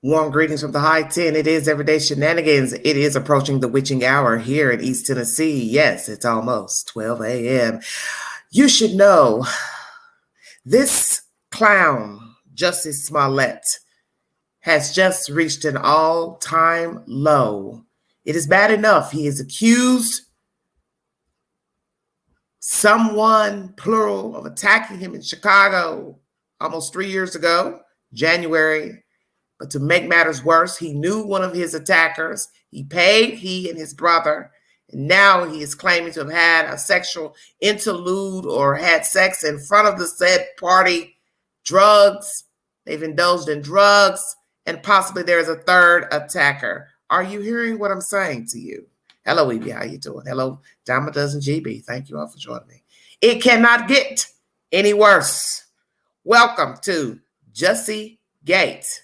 Warm greetings from the high 10. It is Everyday Shenanigans. It is approaching the witching hour here in East Tennessee. Yes, it's almost 12 a.m. You should know this clown, Jussie Smollett, has just reached an all-time low. It is bad enough. He is accused someone, plural, of attacking him in Chicago almost 3 years ago, January. But to make matters worse, he knew one of his attackers. He paid, he and his brother. And now he is claiming to have had a sexual interlude or had sex in front of the said party. Drugs. They've indulged in drugs. And possibly there is a third attacker. Are you hearing what I'm saying to you? Hello, Evie. How you doing? Hello, Dama Dozen GB. Thank you all for joining me. It cannot get any worse. Welcome to Jussiegate.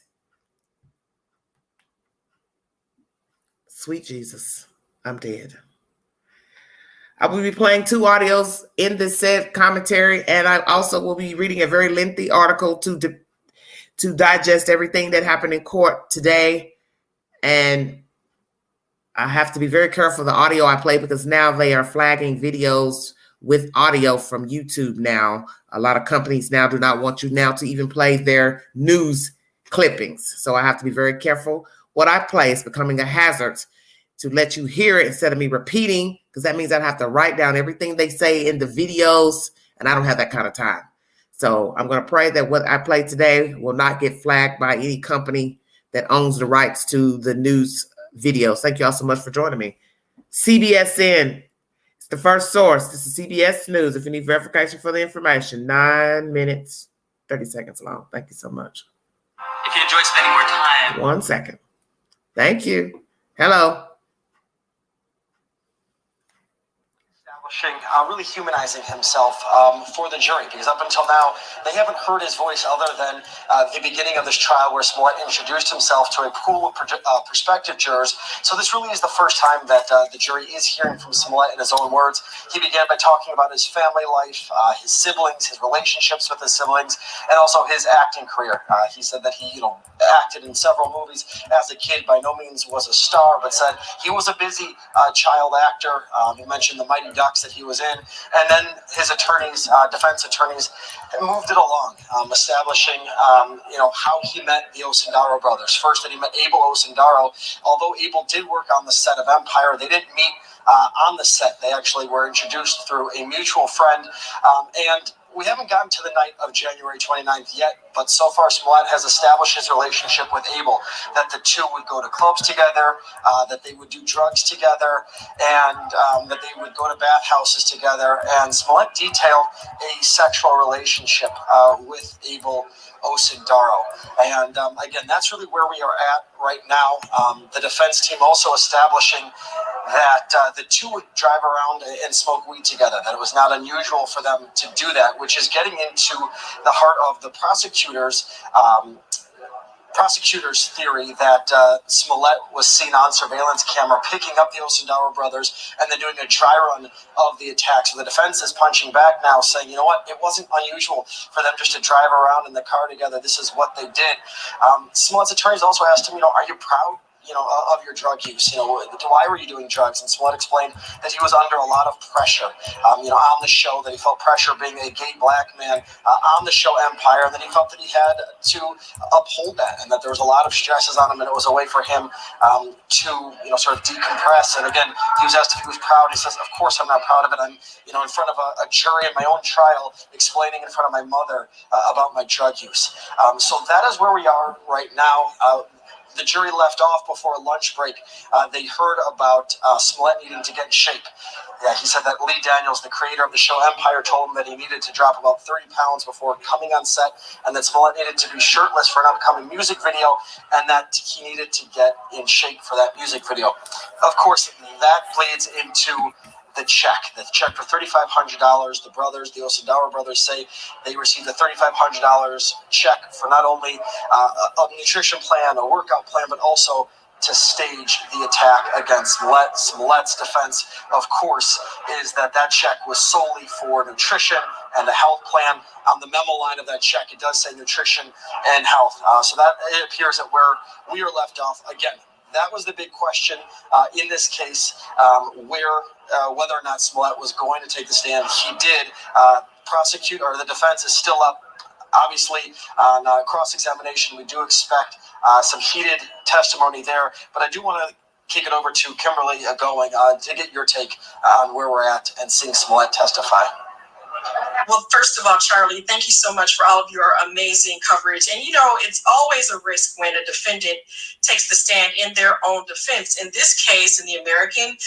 Sweet Jesus, I'm dead. I will be playing two audios in this said commentary, and I also will be reading a very lengthy article to digest everything that happened in court today. And I have to be very careful of the audio I play because now they are flagging videos with audio from YouTube now. A lot of companies now do not want you now to even play their news clippings. So I have to be very careful. What I play is becoming a hazard to let you hear it instead of me repeating, because that means I'd have to write down everything they say in the videos, and I don't have that kind of time. So I'm going to pray that what I play today will not get flagged by any company that owns the rights to the news videos. Thank you all so much for joining me. CBSN, it's the first source. This is CBS News. If you need verification for the information, 9 minutes, 30 seconds long. Thank you so much. If you enjoy spending more time. 1 second. Thank you. Hello. Really humanizing himself for the jury, because up until now they haven't heard his voice other than the beginning of this trial where Smollettes introduced himself to a pool of prospective jurors. So this really is the first time that the jury is hearing from Smollettes in his own words. He began by talking about his family life, his siblings, his relationships with his siblings, and also his acting career. He said that he acted in several movies as a kid, by no means was a star, but said he was a busy child actor. He mentioned the Mighty Ducks that he was in, and then his attorneys, defense attorneys, moved it along, establishing, how he met the Osundairo brothers. First, that he met Abel Osundairo. Although Abel did work on the set of Empire, they didn't meet on the set. They actually were introduced through a mutual friend, and we haven't gotten to the night of January 29th yet, but so far Smollettes has established his relationship with Abel, that the two would go to clubs together, that they would do drugs together, and that they would go to bathhouses together. And Smollettes detailed a sexual relationship with Abel Osundairo. And again, that's really where we are at right now. The defense team also establishing that the two would drive around and smoke weed together, that it was not unusual for them to do that, which is getting into the heart of the prosecutor's theory that Smollettes was seen on surveillance camera picking up the Osundairo brothers and then doing a dry run of the attack. So the defense is punching back now, saying, you know what, it wasn't unusual for them just to drive around in the car together. This is what they did. Smollettes' attorneys also asked him, are you proud of your drug use? Why were you doing drugs? And Smollettes explained that he was under a lot of pressure, on the show, that he felt pressure being a gay black man on the show Empire, and that he felt that he had to uphold that, and that there was a lot of stresses on him, and it was a way for him to, sort of decompress. And again, he was asked if he was proud. He says, of course I'm not proud of it. I'm, in front of a jury in my own trial, explaining in front of my mother about my drug use. So that is where we are right now. The jury left off before a lunch break. They heard about Smollettes needing to get in shape. Yeah, he said that Lee Daniels, the creator of the show Empire, told him that he needed to drop about 30 pounds before coming on set, and that Smollettes needed to be shirtless for an upcoming music video, and that he needed to get in shape for that music video. Of course, that bleeds into the check for $3,500. The brothers, the Osundairo brothers, say they received a $3,500 check for not only a nutrition plan, a workout plan, but also to stage the attack against Smollettes. Smollett's defense, of course, is that check was solely for nutrition and a health plan. On the memo line of that check, it does say nutrition and health. So that it appears that where we are left off, again, that was the big question in this case, whether or not Smollet was going to take the stand. He did. The defense is still up. Obviously, on cross-examination, we do expect some heated testimony there. But I do want to kick it over to Kimberly Going to get your take on where we're at and seeing Smollet testify. Well, first of all, Charlie, thank you so much for all of your amazing coverage. And, it's always a risk when a defendant takes the stand in their own defense. In this case, in the American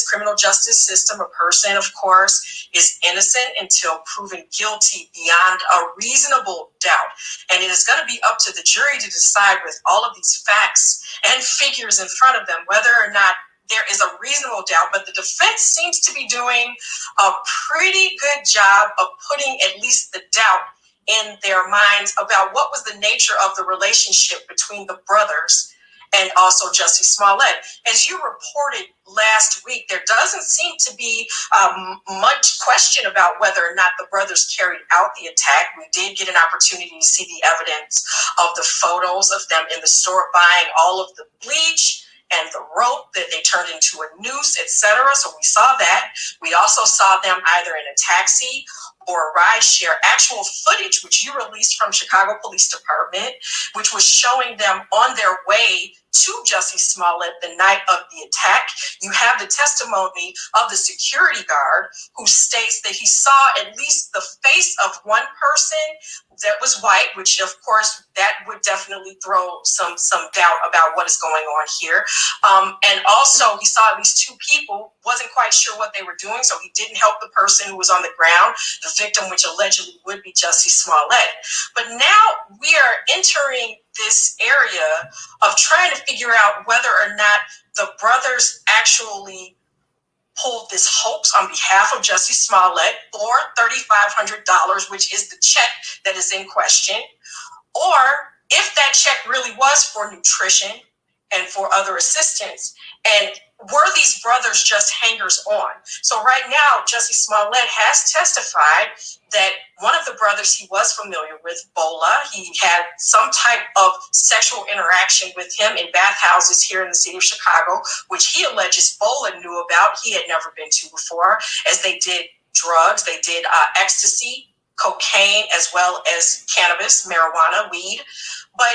criminal justice system, a person, of course, is innocent until proven guilty beyond a reasonable doubt. And it is going to be up to the jury to decide with all of these facts and figures in front of them whether or not there is a reasonable doubt, but the defense seems to be doing a pretty good job of putting at least the doubt in their minds about what was the nature of the relationship between the brothers and also Jussie Smollett. As you reported last week, there doesn't seem to be much question about whether or not the brothers carried out the attack. We did get an opportunity to see the evidence of the photos of them in the store buying all of the bleach and the rope that they turned into a noose, etc. So we saw that. We also saw them either in a taxi or a ride share. Actual footage, which you released from Chicago Police Department, which was showing them on their way to Jussie Smollett the night of the attack. You have the testimony of the security guard who states that he saw at least the face of one person that was white, which of course that would definitely throw some doubt about what is going on here. And also he saw at least two people, wasn't quite sure what they were doing, so he didn't help the person who was on the ground, the victim, which allegedly would be Jussie Smollett. But now we are entering this area of trying to figure out whether or not the brothers actually pulled this hoax on behalf of Jussie Smollett for $3,500, which is the check that is in question, or if that check really was for nutrition and for other assistance, and were these brothers just hangers on? So right now, Jussie Smollett has testified that one of the brothers he was familiar with, Bola, he had some type of sexual interaction with him in bathhouses here in the city of Chicago, which he alleges Bola knew about. He had never been to before, as they did drugs. They did ecstasy, cocaine, as well as cannabis, marijuana, weed. But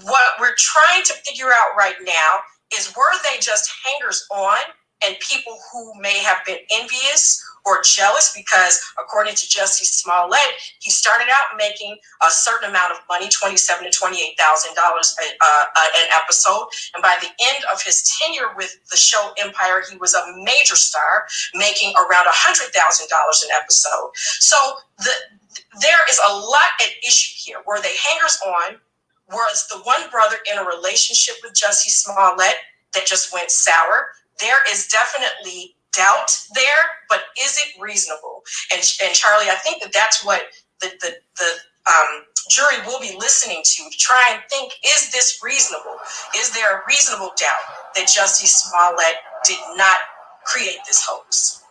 what we're trying to figure out right now is, were they just hangers on and people who may have been envious or jealous? Because according to Jussie Smollett, he started out making a certain amount of money, $27,000 to $28,000 an episode. And by the end of his tenure with the show Empire, he was a major star, making around $100,000 an episode. So there is a lot at issue here. Were they hangers on? Was the one brother in a relationship with Jussie Smollett that just went sour? There is definitely doubt there, but is it reasonable? And Charlie, I think that's what the jury will be listening to try and think, is this reasonable? Is there a reasonable doubt that Jussie Smollett did not create this hoax?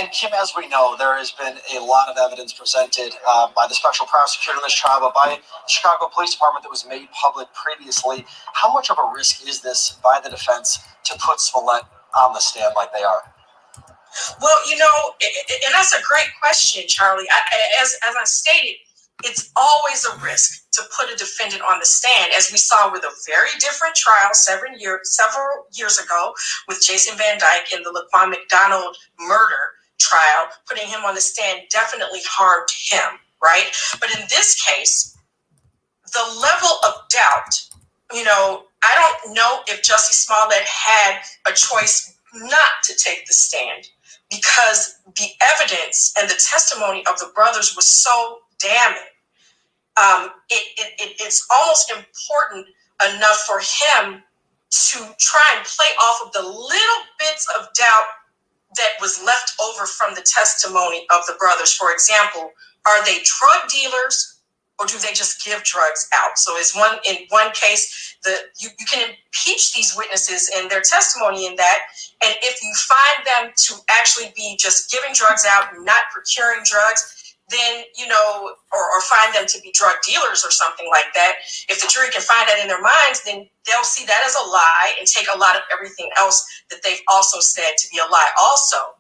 And Kim, as we know, there has been a lot of evidence presented by the special prosecutor in this trial, but by the Chicago Police Department that was made public previously. How much of a risk is this by the defense to put Smollet on the stand like they are? Well, and that's a great question, Charlie. As I stated, it's always a risk to put a defendant on the stand, as we saw with a very different trial several years ago with Jason Van Dyke in the Laquan McDonald murder trial. Putting him on the stand definitely harmed him, right? But in this case, the level of doubt, I don't know if Jussie Smollett had a choice not to take the stand, because the evidence and the testimony of the brothers was so damning. It's almost important enough for him to try and play off of the little bits of doubt that was left over from the testimony of the brothers. For example, are they drug dealers or do they just give drugs out? So in one case, you can impeach these witnesses and their testimony in that, and if you find them to actually be just giving drugs out, not procuring drugs, then, or find them to be drug dealers or something like that, if the jury can find that in their minds, then they'll see that as a lie and take a lot of everything else that they've also said to be a lie. Also,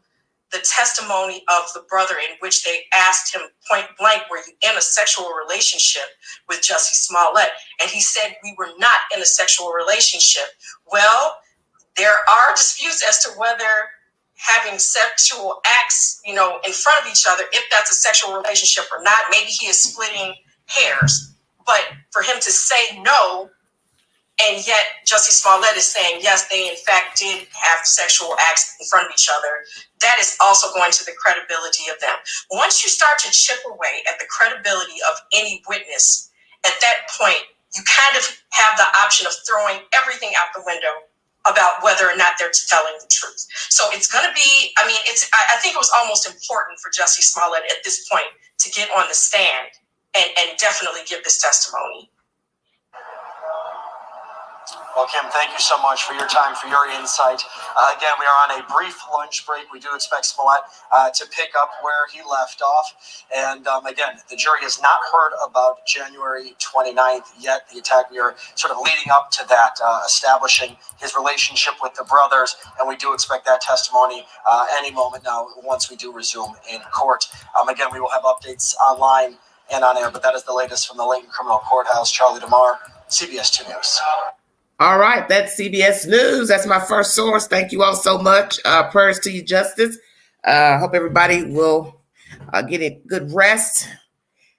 the testimony of the brother in which they asked him point blank, were you in a sexual relationship with Jussie Smollett? And he said, we were not in a sexual relationship. Well, there are disputes as to whether having sexual acts, in front of each other, if that's a sexual relationship or not. Maybe he is splitting hairs. But for him to say no, and yet Jussie Smollett is saying, yes, they in fact did have sexual acts in front of each other, that is also going to the credibility of them. Once you start to chip away at the credibility of any witness, at that point, you kind of have the option of throwing everything out the window about whether or not they're telling the truth. So it's going to be, I think it was almost important for Jussie Smollett at this point to get on the stand and definitely give this testimony. Well, Kim, thank you so much for your time, for your insight. Again, we are on a brief lunch break. We do expect Smollettes to pick up where he left off. And again, the jury has not heard about January 29th yet, the attack. We are sort of leading up to that, establishing his relationship with the brothers. And we do expect that testimony any moment now once we do resume in court. Again, we will have updates online and on air, but that is the latest from the Layton Criminal Courthouse. Charlie DeMar, CBS 2 News. All right, that's CBS News. That's my first source. Thank you all so much. Prayers to you, Justice. Hope everybody will get a good rest.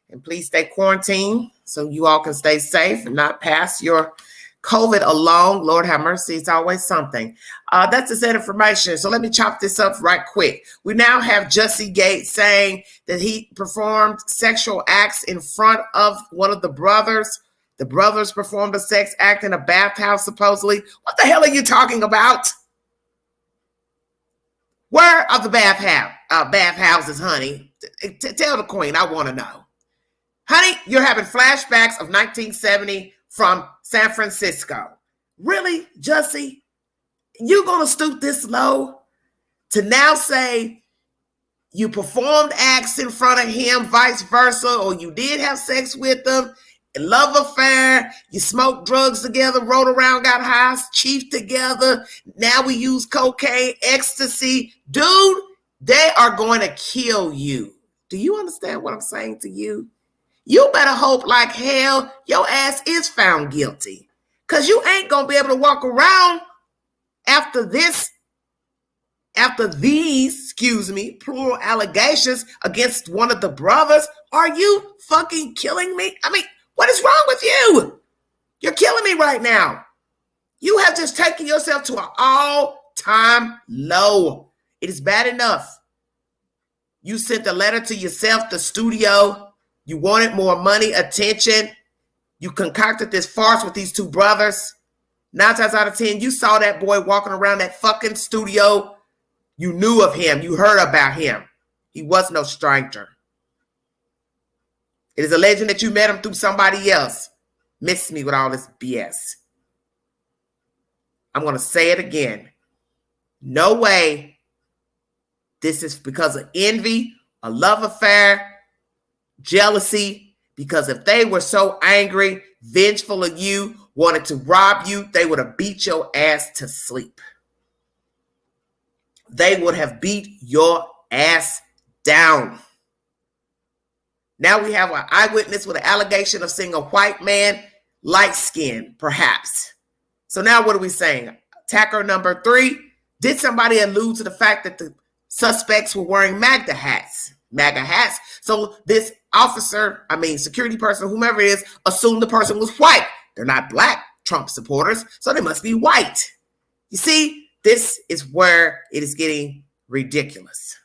And please stay quarantined so you all can stay safe and not pass your COVID along. Lord have mercy. It's always something. That's the set information. So let me chop this up right quick. We now have Jussiegate saying that he performed sexual acts in front of one of the brothers. The brothers performed a sex act in a bathhouse, supposedly. What the hell are you talking about? Where are the bathhouses, honey? Tell the queen, I want to know. Honey, you're having flashbacks of 1970 from San Francisco. Really, Jussie? You gonna stoop this low to now say you performed acts in front of him, vice versa, or you did have sex with them? Love affair, you smoked drugs together, rode around, got high, chiefed together. Now we use cocaine, ecstasy. Dude, they are going to kill you. Do you understand what I'm saying to you? You better hope like hell your ass is found guilty. Because you ain't going to be able to walk around after these, plural allegations against one of the brothers. Are you fucking killing me? What is wrong with you? You're killing me right now. You have just taken yourself to an all-time low. It is bad enough. You sent a letter to yourself, the studio. You wanted more money, attention. You concocted this farce with these two brothers. 9 times out of 10, you saw that boy walking around that fucking studio. You knew of him. You heard about him. He was no stranger. It is alleged that you met him through somebody else. Miss me with all this BS. I'm going to say it again. No way this is because of envy, a love affair, jealousy. Because if they were so angry, vengeful of you, wanted to rob you, they would have beat your ass to sleep. They would have beat your ass down. Now we have an eyewitness with an allegation of seeing a white man, light skinned, perhaps. So now what are we saying? Attacker number 3, did somebody allude to the fact that the suspects were wearing Maga hats? So this officer, security person, whomever it is, assumed the person was white. They're not black Trump supporters, so they must be white. You see, this is where it is getting ridiculous.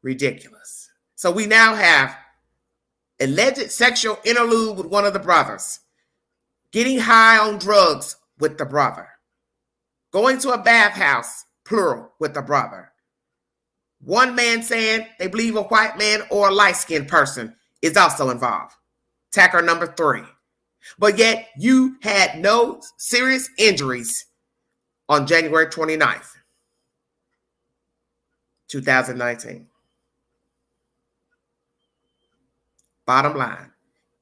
Ridiculous. So we now have alleged sexual interlude with one of the brothers, getting high on drugs with the brother, going to a bathhouse, plural, with the brother. One man saying they believe a white man or a light-skinned person is also involved. Attacker number 3. But yet you had no serious injuries on January 29th, 2019. Bottom line,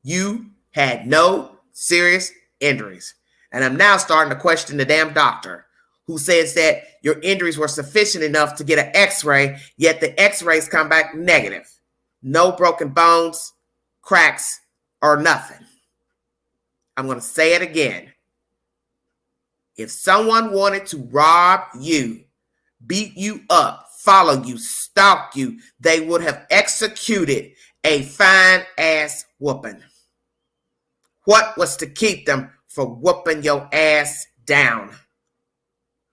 you had no serious injuries. And I'm now starting to question the damn doctor who says that your injuries were sufficient enough to get an x-ray, yet the x-rays come back negative. No broken bones, cracks, or nothing. I'm going to say it again. If someone wanted to rob you, beat you up, follow you, stalk you, they would have executed a fine-ass whooping. What was to keep them from whooping your ass down?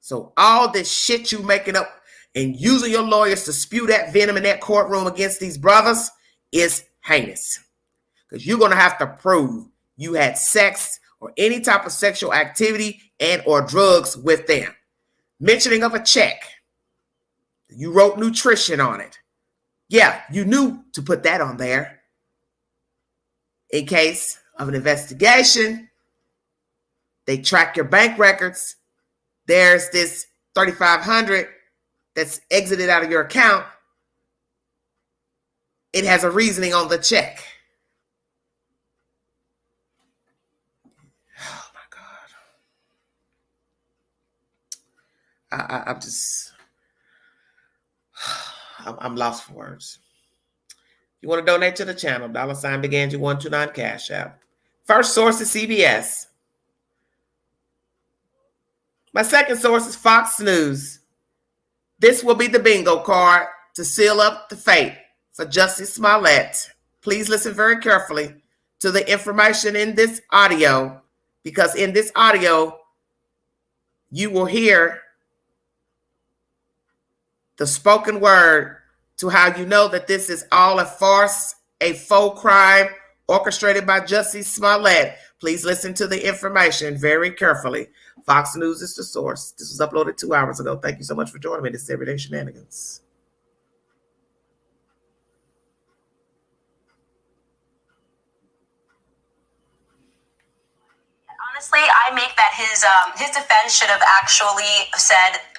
So all this shit you making up and using your lawyers to spew that venom in that courtroom against these brothers is heinous. Because you're going to have to prove you had sex or any type of sexual activity and or drugs with them. Mentioning of a check. You wrote nutrition on it. Yeah, you knew to put that on there. In case of an investigation, they track your bank records. There's this $3,500 that's exited out of your account. It has a reasoning on the check. Oh my God. I'm lost for words. You want to donate to the channel, $BigAngie129 Cash App. First source is CBS. My second source is Fox News. This will be the bingo card to seal up the fate for Jussie Smollett. Please listen very carefully to the information in this audio, because in this audio, you will hear the spoken word to how you know that this is all a farce, a faux crime orchestrated by Jussie Smollett. Please listen to the information very carefully. Fox News is the source. This was uploaded 2 hours ago. Thank you so much for joining me. This is Everyday Shenanigans. Honestly, I make that his defense should have actually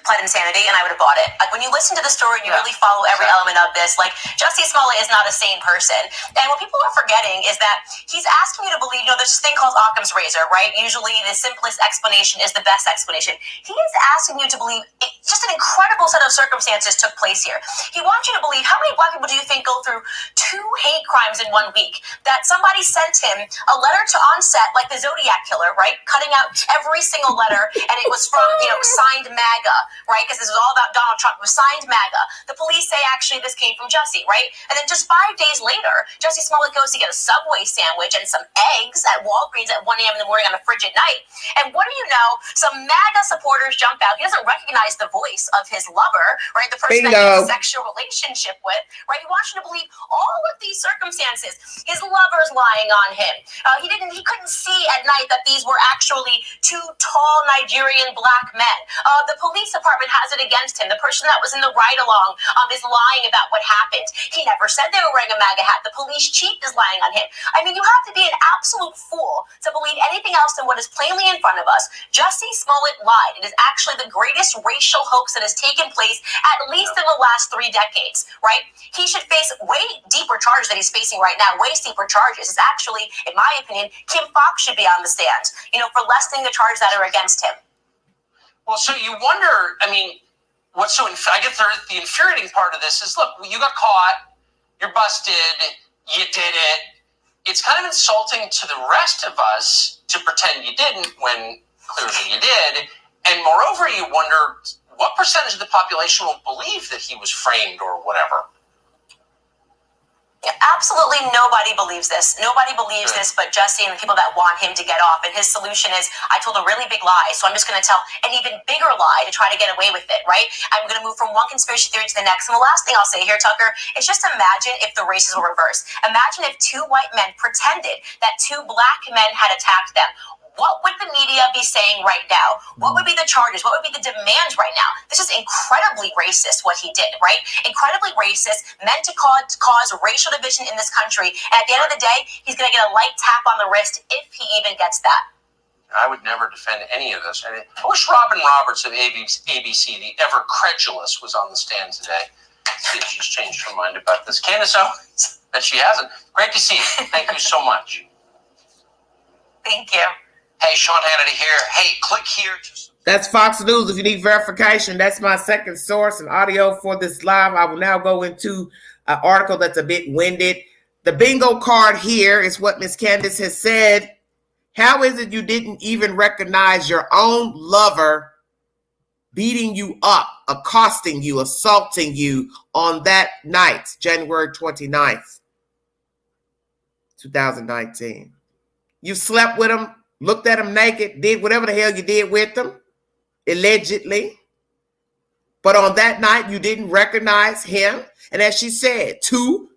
pled insanity, and I would have bought it. Like, when you listen to the story and you really follow every element of this, like, Jussie Smollett is not a sane person. And what people are forgetting is that he's asking you to believe, there's this thing called Occam's razor, right? Usually the simplest explanation is the best explanation. He is asking you to believe just an incredible set of circumstances took place here. He wants you to believe, how many black people do you think go through 2 hate crimes in 1 week? That somebody sent him a letter to onset, like the Zodiac killer, right? Cutting out every single letter, and it was from, signed MAGA, right? Because this was all about Donald Trump. It was signed MAGA. The police say, actually, this came from Jussie, right? And then just 5 days later, Jussie Smollett goes to get a Subway sandwich and some eggs at Walgreens at 1 a.m. in the morning on a frigid night. And what do you know? Some MAGA supporters jump out. He doesn't recognize the voice of his lover, right? The person that he has a sexual relationship with, right? He wants you to believe all of these circumstances. His lover's lying on him. He couldn't see at night that these were actually 2 tall Nigerian black men. The police department has it against him. The person that was in the ride-along is lying about what happened. He never said they were wearing a MAGA hat. The police chief is lying on him. I mean, you have to be an absolute fool to believe anything else than what is plainly in front of us. Jussie Smollett lied. It is actually the greatest racial hoax that has taken place at least in the last 3 decades, right? He should face way deeper charges that he's facing right now, way steeper charges. It's actually, in my opinion, Kim Foxx should be on the stand, for lessening the charges that are against him. Well, so you wonder, I guess the infuriating part of this is, look, you got caught, you're busted, you did it. It's kind of insulting to the rest of us to pretend you didn't when clearly you did. And moreover, you wonder what percentage of the population will believe that he was framed or whatever. Absolutely nobody believes this. Nobody believes this but Jussie and the people that want him to get off. And his solution is, I told a really big lie, so I'm just going to tell an even bigger lie to try to get away with it, right? I'm going to move from one conspiracy theory to the next. And the last thing I'll say here, Tucker, is just imagine if the races were reversed. Imagine if 2 white men pretended that 2 black men had attacked them. What would the media be saying right now? What would be the charges? What would be the demands right now? This is incredibly racist what he did, right? Incredibly racist, meant to cause racial division in this country. And at the end of the day, he's going to get a light tap on the wrist if he even gets that. I would never defend any of this. I wish Robin Roberts of ABC, the ever credulous, was on the stand today. See if she's changed her mind about this. Candace Owens, that she hasn't. Great to see you. Thank you so much. Thank you. Hey, Sean Hannity here. Hey, click here. That's Fox News. If you need verification, that's my second source and audio for this live. I will now go into an article that's a bit winded. The bingo card here is what Miss Candace has said. How is it you didn't even recognize your own lover beating you up, accosting you, assaulting you on that night, January 29th, 2019? You slept with him, looked at him naked, did whatever the hell you did with him, allegedly. But on that night, you didn't recognize him. And as she said, two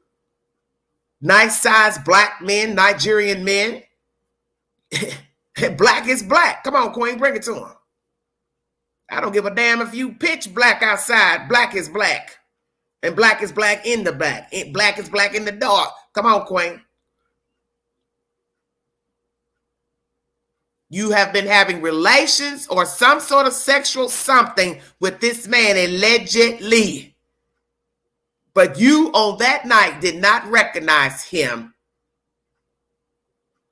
nice-sized black men, Nigerian men. Black is black. Come on, Queen, bring it to him. I don't give a damn if you pitch black outside. Black is black. And black is black in the black. Black is black in the dark. Come on, Queen. You have been having relations or some sort of sexual something with this man allegedly. But you on that night did not recognize him.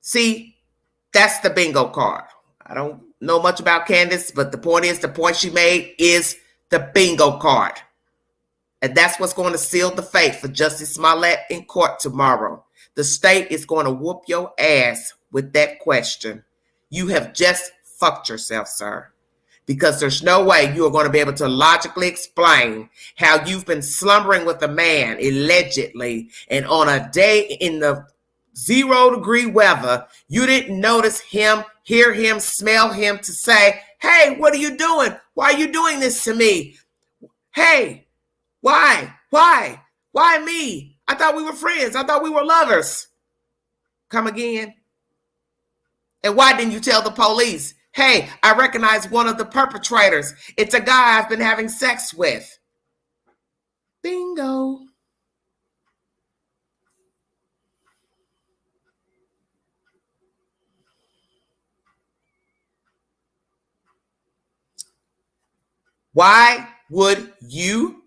See, that's the bingo card. I don't know much about Candace, but the point she made is the bingo card. And that's what's going to seal the fate for Justice Smollettes in court tomorrow. The state is going to whoop your ass with that question. You have just fucked yourself, sir, because there's no way you are going to be able to logically explain how you've been slumbering with a man allegedly, and on a day in the 0-degree weather, you didn't notice him, hear him, smell him to say, hey, what are you doing? Why are you doing this to me? Hey, why me? I thought we were friends. I thought we were lovers. Come again. And why didn't you tell the police? Hey, I recognize one of the perpetrators. It's a guy I've been having sex with. Bingo. Why would you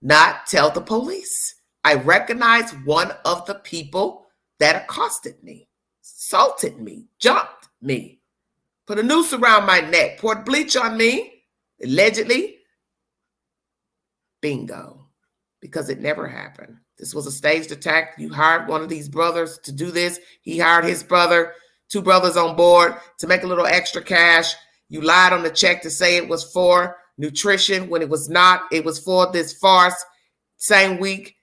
not tell the police? I recognize one of the people that accosted me, assaulted me, jumped me, put a noose around my neck, poured bleach on me, allegedly. Bingo. Because it never happened. This was a staged attack. You hired one of these brothers to do this. He hired his brother, two brothers on board to make a little extra cash. You lied on the check to say it was for nutrition when it was not. It was for this farce. Same week,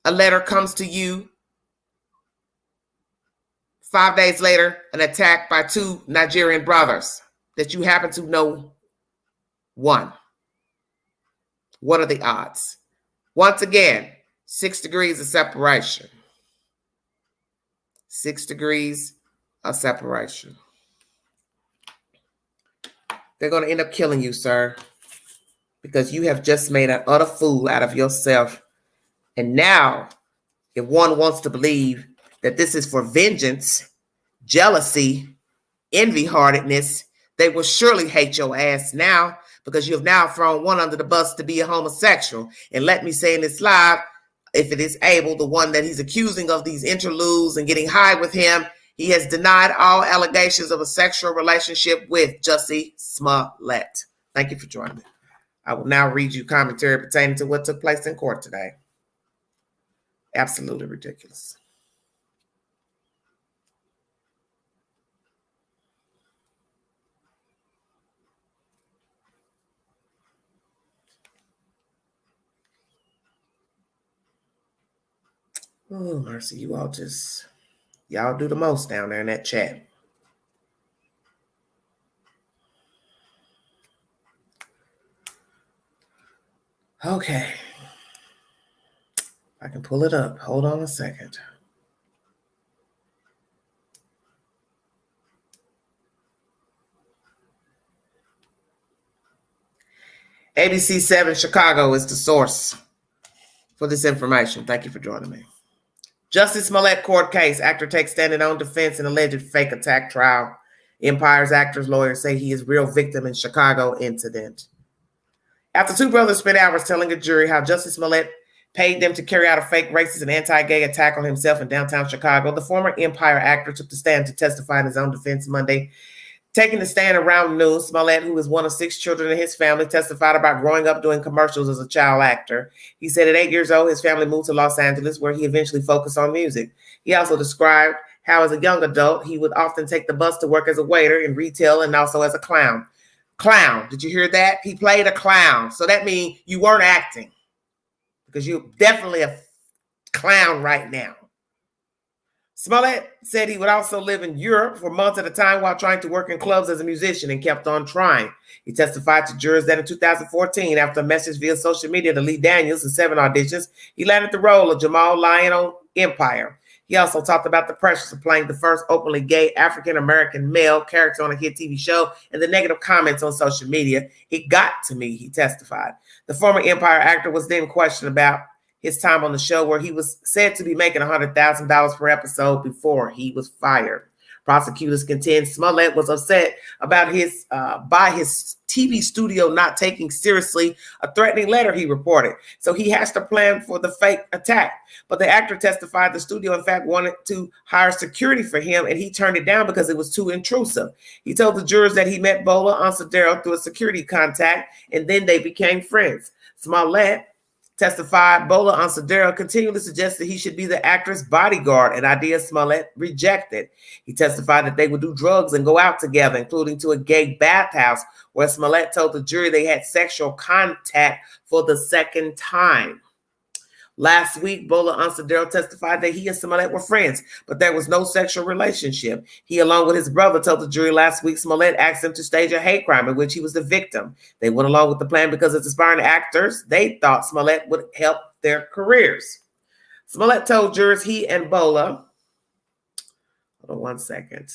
a letter comes to you. 5 days later, an attack by two Nigerian brothers that you happen to know one. What are the odds? Once again, 6 degrees of separation. 6 degrees of separation. They're going to end up killing you, sir, because you have just made an utter fool out of yourself. And now, if one wants to believe that this is for vengeance, jealousy, envy-heartedness, they will surely hate your ass now, because you have now thrown one under the bus to be a homosexual. And let me say in this live, if it is able, the one that he's accusing of these interludes and getting high with him, he has denied all allegations of a sexual relationship with Jussie Smollettes. Thank you for joining me. I will now read you commentary pertaining to what took place in court today. Absolutely ridiculous. Oh, mercy, y'all do the most down there in that chat. Okay. I can pull it up. Hold on a second. ABC 7 Chicago is the source for this information. Thank you for joining me. Justice Smollettes court case. Actor takes stand in own defense in alleged fake attack trial. Empire's actor's lawyers say he is real victim in Chicago incident. After two brothers spent hours telling a jury how Justice Millet paid them to carry out a fake racist and anti-gay attack on himself in downtown Chicago, the former Empire actor took the stand to testify in his own defense Monday. Taking the stand around noon, Smollettes, who is one of 6 children in his family, testified about growing up doing commercials as a child actor. He said at 8 years old, his family moved to Los Angeles, where he eventually focused on music. He also described how as a young adult, he would often take the bus to work as a waiter in retail and also as a clown. Clown, did you hear that? He played a clown. So that means you weren't acting, because you're definitely a clown right now. Smollettes said he would also live in Europe for months at a time while trying to work in clubs as a musician and kept on trying. He testified to jurors that in 2014, after a message via social media to Lee Daniels in 7 auditions, he landed the role of Jamal Lyon on Empire. He also talked about the pressures of playing the first openly gay African-American male character on a hit TV show and the negative comments on social media. It got to me, he testified. The former Empire actor was then questioned about his time on the show, where he was said to be making $100,000 per episode before he was fired. Prosecutors contend Smollettes was upset about his TV studio not taking seriously a threatening letter he reported. So he has to plan for the fake attack. But the actor testified the studio, in fact, wanted to hire security for him, and he turned it down because it was too intrusive. He told the jurors that he met Bola Onsadero through a security contact, and then they became friends. Smollettes testified Bola Onsadero continually suggested he should be the actor's bodyguard, an idea Smollettes rejected. He testified that they would do drugs and go out together, including to a gay bathhouse, where Smollettes told the jury they had sexual contact for the second time. Last week, Bola Onsadero testified that he and Smollettes were friends, but there was no sexual relationship. He, along with his brother, told the jury last week Smollettes asked him to stage a hate crime in which he was the victim. They went along with the plan because as aspiring actors, they thought Smollettes would help their careers. Smollettes told jurors he and Bola, hold on one second.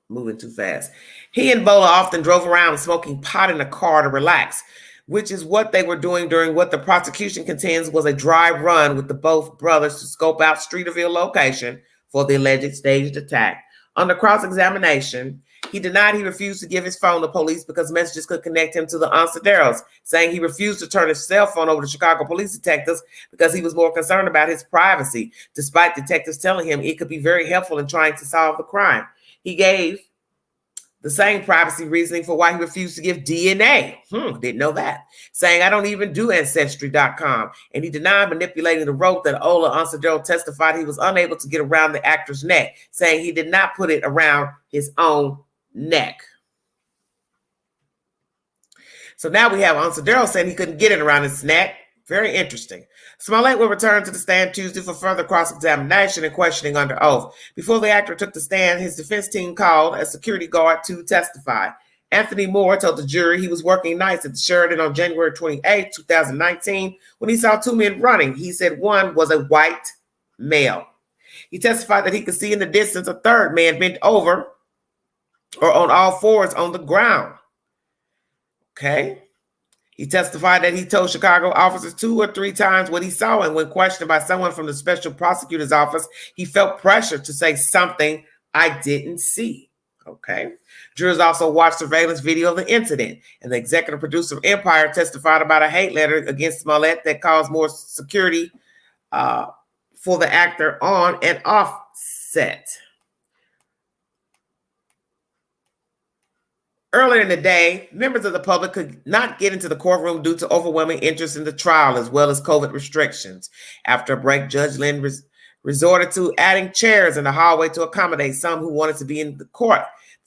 Moving too fast. He and Bola often drove around smoking pot in a car to relax, which is what they were doing during what the prosecution contends was a dry run with the both brothers to scope out Streeterville location for the alleged staged attack. Under cross-examination, he denied he refused to give his phone to police because messages could connect him to the Onsaderos, saying he refused to turn his cell phone over to Chicago police detectives because he was more concerned about his privacy, despite detectives telling him it could be very helpful in trying to solve the crime. He gave the same privacy reasoning for why he refused to give DNA. Didn't know that. Saying, I don't even do Ancestry.com. And he denied manipulating the rope that Ola Onsadero testified he was unable to get around the actor's neck, saying he did not put it around his own neck. So now we have Onsadero saying he couldn't get it around his neck. Very interesting. Smollettes will return to the stand Tuesday for further cross-examination and questioning under oath. Before the actor took the stand, his defense team called a security guard to testify. Anthony Moore told the jury he was working nights at the Sheridan on January 28, 2019, when he saw 2 men running. He said one was a white male. He testified that he could see in the distance a third man bent over or on all fours on the ground. Okay. He testified that he told Chicago officers 2 or 3 times what he saw, and when questioned by someone from the special prosecutor's office, he felt pressure to say something I didn't see. Okay. Jurors also watched surveillance video of the incident, and the executive producer of Empire testified about a hate letter against Smollettes that caused more security for the actor on and off set. Earlier in the day, members of the public could not get into the courtroom due to overwhelming interest in the trial, as well as COVID restrictions. After a break, Judge Lynn resorted to adding chairs in the hallway to accommodate some who wanted to be in the court.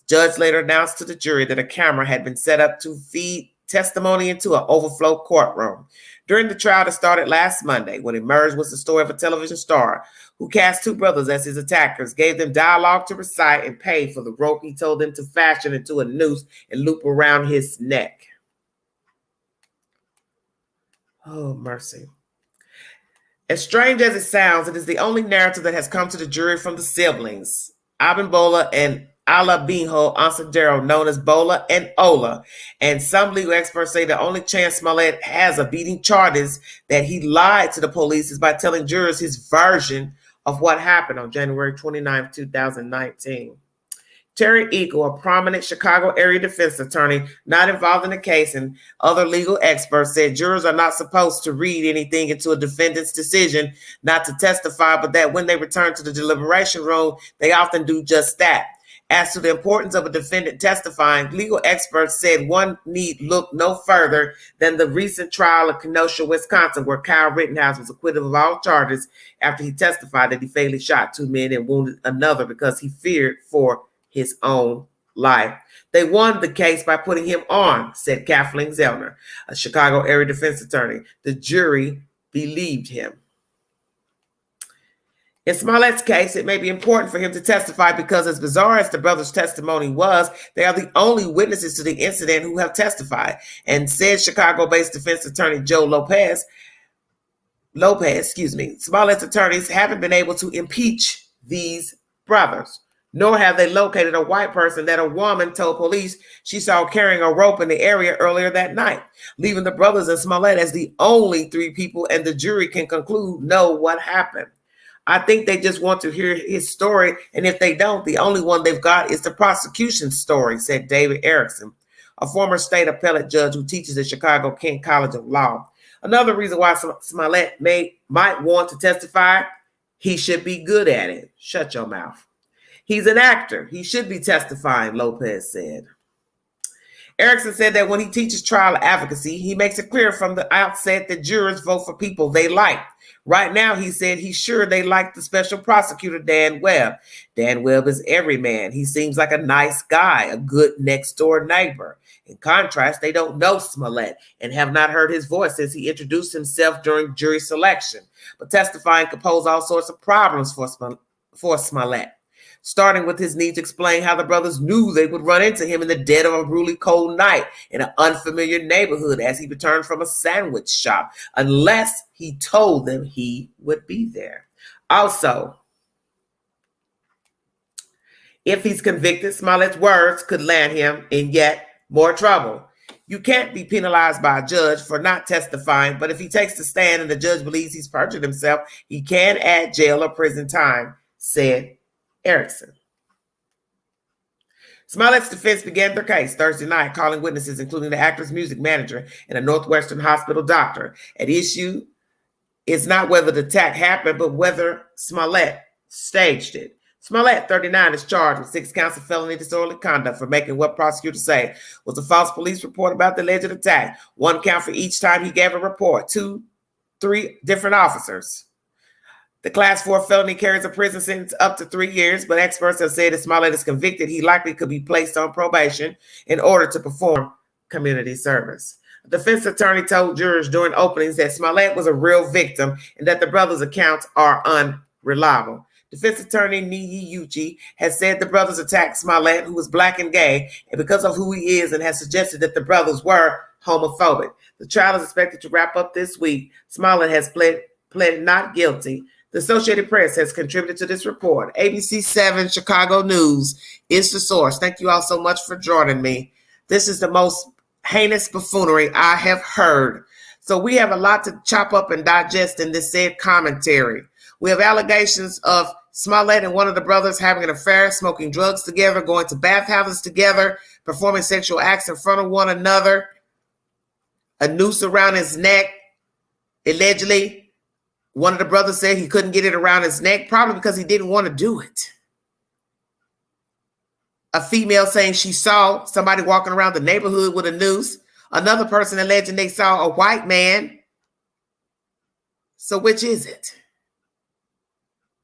The judge later announced to the jury that a camera had been set up to feed testimony into an overflow courtroom. During the trial that started last Monday, what emerged was the story of a television star who cast 2 brothers as his attackers, gave them dialogue to recite, and paid for the rope he told them to fashion into a noose and loop around his neck. Oh, mercy. As strange as it sounds, it is the only narrative that has come to the jury from the siblings, Abimbola and Alabinho Ansadero, known as Bola and Ola. And some legal experts say the only chance Smollettes has of beating charges that he lied to the police is by telling jurors his version of what happened on January 29, 2019. Terry Eagle, a prominent Chicago area defense attorney not involved in the case, and other legal experts said jurors are not supposed to read anything into a defendant's decision not to testify, but that when they return to the deliberation room, they often do just that. As to the importance of a defendant testifying, legal experts said one need look no further than the recent trial of Kenosha, Wisconsin, where Kyle Rittenhouse was acquitted of all charges after he testified that he fatally shot 2 men and wounded another because he feared for his own life. They won the case by putting him on, said Kathleen Zellner, a Chicago area defense attorney. The jury believed him. In Smollett's case, it may be important for him to testify because, as bizarre as the brothers' testimony was, they are the only witnesses to the incident who have testified. And said Chicago-based defense attorney Joe Lopez, Smollett's attorneys haven't been able to impeach these brothers, nor have they located a white person that a woman told police she saw carrying a rope in the area earlier that night, leaving the brothers and Smollet as the only 3 people and the jury can conclude know what happened. I think they just want to hear his story, and if they don't, the only one they've got is the prosecution's story, said David Erickson, a former state appellate judge who teaches at Chicago King College of Law. Another reason why Smollet might want to testify, he should be good at it. Shut your mouth. He's an actor. He should be testifying, Lopez said. Erickson said that when he teaches trial advocacy, he makes it clear from the outset that jurors vote for people they like. Right now, he said he's sure they like the special prosecutor, Dan Webb. Dan Webb is every man. He seems like a nice guy, a good next-door neighbor. In contrast, they don't know Smollet and have not heard his voice since he introduced himself during jury selection. But testifying could pose all sorts of problems for Smollet, starting with his need to explain how the brothers knew they would run into him in the dead of a really cold night in an unfamiliar neighborhood as he returned from a sandwich shop, unless he told them he would be there. Also, if he's convicted, Smollett's words could land him in yet more trouble. You can't be penalized by a judge for not testifying, but if he takes the stand and the judge believes he's perjured himself, he can add jail or prison time, said Erickson. Smollett's defense began their case Thursday night, calling witnesses, including the actor's music manager and a Northwestern Hospital doctor. At issue is not whether the attack happened, but whether Smollet staged it. Smollet, 39, is charged with 6 counts of felony disorderly conduct for making what prosecutors say was a false police report about the alleged attack. 1 count for each time he gave a report to 3 different officers. The Class 4 felony carries a prison sentence up to 3 years, but experts have said if Smollet is convicted, he likely could be placed on probation in order to perform community service. The defense attorney told jurors during openings that Smollet was a real victim and that the brothers' accounts are unreliable. Defense attorney Niyi Uchi has said the brothers attacked Smollet, who was black and gay, and because of who he is, and has suggested that the brothers were homophobic. The trial is expected to wrap up this week. Smollet has pled not guilty. The Associated Press has contributed to this report. ABC 7 Chicago News is the source. Thank you all so much for joining me. This is the most heinous buffoonery I have heard. So we have a lot to chop up and digest in this said commentary. We have allegations of Smollet and one of the brothers having an affair, smoking drugs together, going to bathhouses together, performing sexual acts in front of one another, a noose around his neck, allegedly. One of the brothers said he couldn't get it around his neck, probably because he didn't want to do it. A female saying she saw somebody walking around the neighborhood with a noose. Another person alleging they saw a white man. So which is it?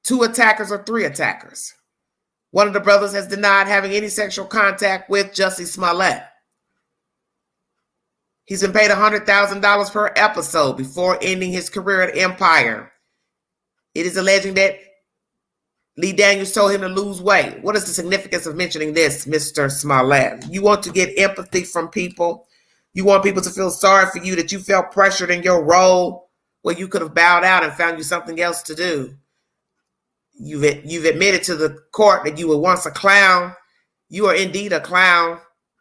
2 attackers or 3 attackers? One of the brothers has denied having any sexual contact with Jussie Smollet. He's been paid $100,000 per episode before ending his career at Empire. It is alleging that Lee Daniels told him to lose weight. What is the significance of mentioning this, Mr. Smollett? You want to get empathy from people. You want people to feel sorry for you, that you felt pressured in your role where you could have bowed out and found you something else to do. You've admitted to the court that you were once a clown You are indeed a clown,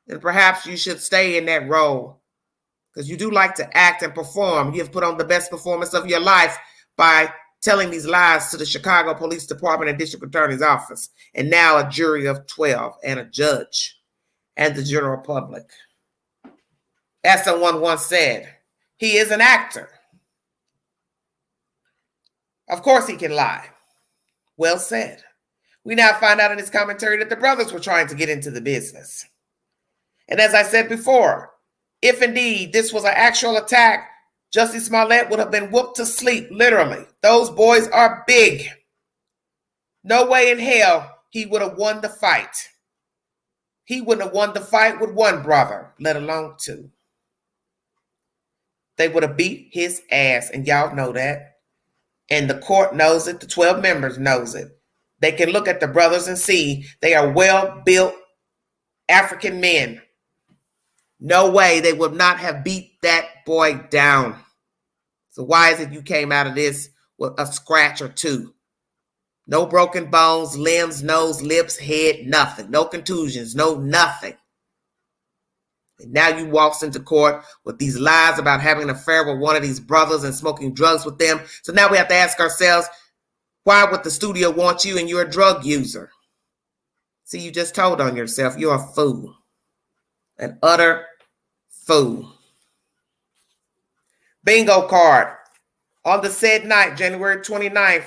and perhaps you should stay in that role because you do like to act and perform. You have put on the best performance of your life by telling these lies to the Chicago Police Department and District Attorney's Office, and now a jury of 12 and a judge and the general public. As someone once said, he is an actor. Of course he can lie. Well said. We now find out in his commentary that the brothers were trying to get into the business. And as I said before, if indeed this was an actual attack, Jussie Smollett would have been whooped to sleep, literally. Those boys are big. No way in hell he would have won the fight. He wouldn't have won the fight with one brother, let alone two. They would have beat his ass, and y'all know that. And the court knows it. The 12 members knows it. They can look at the brothers and see they are well-built African men. No way they would not have beat that boy down. So why is it you came out of this with a scratch or two? No broken bones, limbs, nose, lips, head, nothing. No contusions, no nothing. And now you walks into court with these lies about having an affair with one of these brothers and smoking drugs with them. So now we have to ask ourselves, why would the studio want you and you're a drug user? See, you just told on yourself. You're a fool. An utter fool. Bingo card. On the said night, January 29th,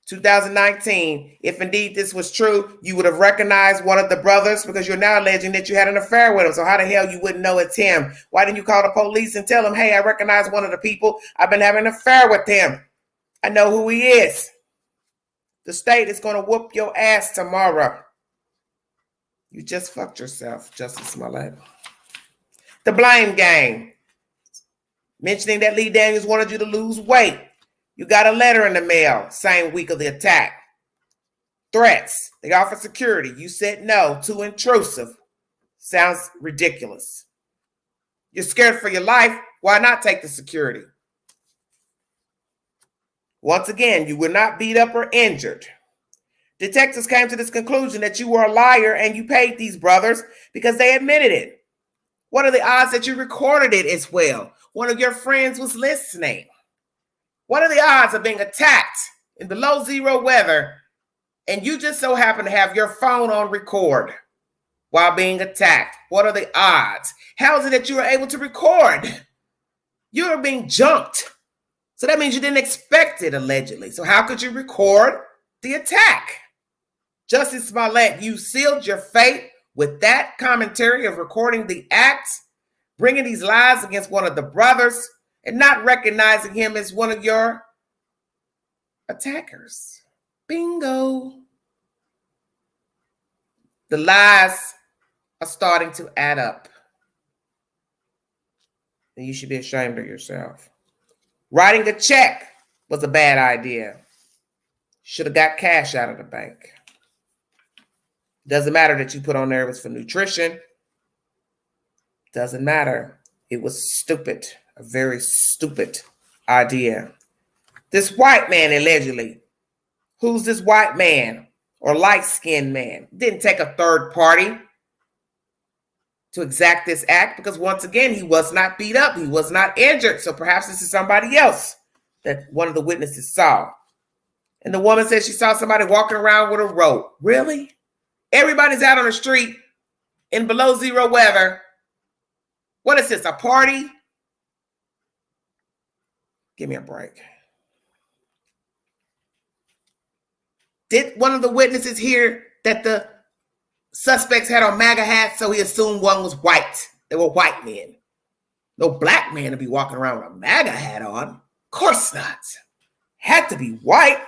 2019, if indeed this was true, you would have recognized one of the brothers because you're now alleging that you had an affair with him. So how the hell you wouldn't know it's him? Why didn't you call the police and tell them, hey, I recognize one of the people. I've been having an affair with him. I know who he is. The state is going to whoop your ass tomorrow. You just fucked yourself, Jussie Smollett. The blame game. Mentioning that Lee Daniels wanted you to lose weight. You got a letter in the mail, same week of the attack. Threats. They offered security. You said no, too intrusive. Sounds ridiculous. You're scared for your life. Why not take the security? Once again, you were not beat up or injured. Detectives came to this conclusion that you were a liar and you paid these brothers because they admitted it. What are the odds that you recorded it as well? One of your friends was listening. What are the odds of being attacked in below zero weather and you just so happen to have your phone on record while being attacked? What are the odds? How is it that you were able to record? You were being jumped. So that means you didn't expect it, allegedly. So how could you record the attack? Jussie Smollett, you sealed your fate with that commentary of recording the acts, bringing these lies against one of the brothers, and not recognizing him as one of your attackers. Bingo. The lies are starting to add up. And you should be ashamed of yourself. Writing a check was a bad idea. Should have got cash out of the bank. Doesn't matter that you put on there it was for nutrition. Doesn't matter. It was stupid. A very stupid idea. This white man, allegedly. Who's this white man or light-skinned man? Didn't take a third party to exact this act because once again, he was not beat up. He was not injured. So perhaps this is somebody else that one of the witnesses saw. And the woman said she saw somebody walking around with a rope. Really? Everybody's out on the street in below zero weather. What is this, a party? Give me a break. Did one of the witnesses hear that the suspects had on Maga hats, so he assumed one was white? They were white men. No black man to be walking around with a Maga hat on. Of course not. Had to be white.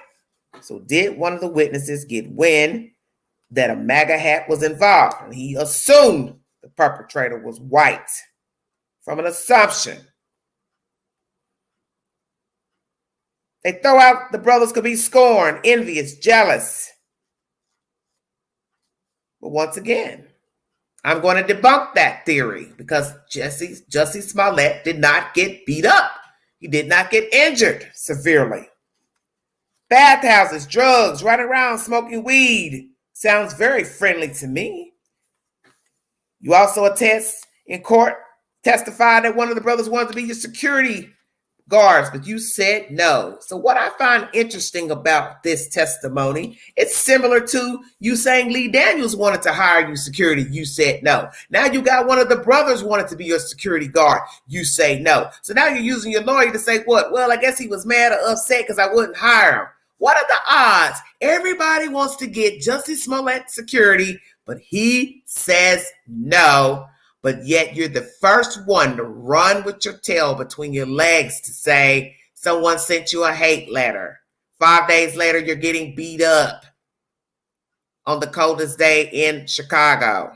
So did one of the witnesses get wind that a Maga hat was involved? And he assumed the perpetrator was white from an assumption. They throw out the brothers could be scorned, envious, jealous. But once again, I'm going to debunk that theory because Jussie Smollett did not get beat up. He did not get injured severely. Bathhouses, drugs, running around smoking weed, Sounds very friendly to me. You also attest in court, testified that one of the brothers wanted to be your security guards, but you said no. So what I find interesting about this testimony, it's similar to you saying Lee Daniels wanted to hire you security. You said no. Now you got one of the brothers wanted to be your security guard. You say no. So now you're using your lawyer to say what? Well, I guess he was mad or upset because I wouldn't hire him. What are the odds? Everybody wants to get Jussie Smollett security, but he says no. But yet you're the first one to run with your tail between your legs to say someone sent you a hate letter. 5 days later, you're getting beat up on the coldest day in Chicago.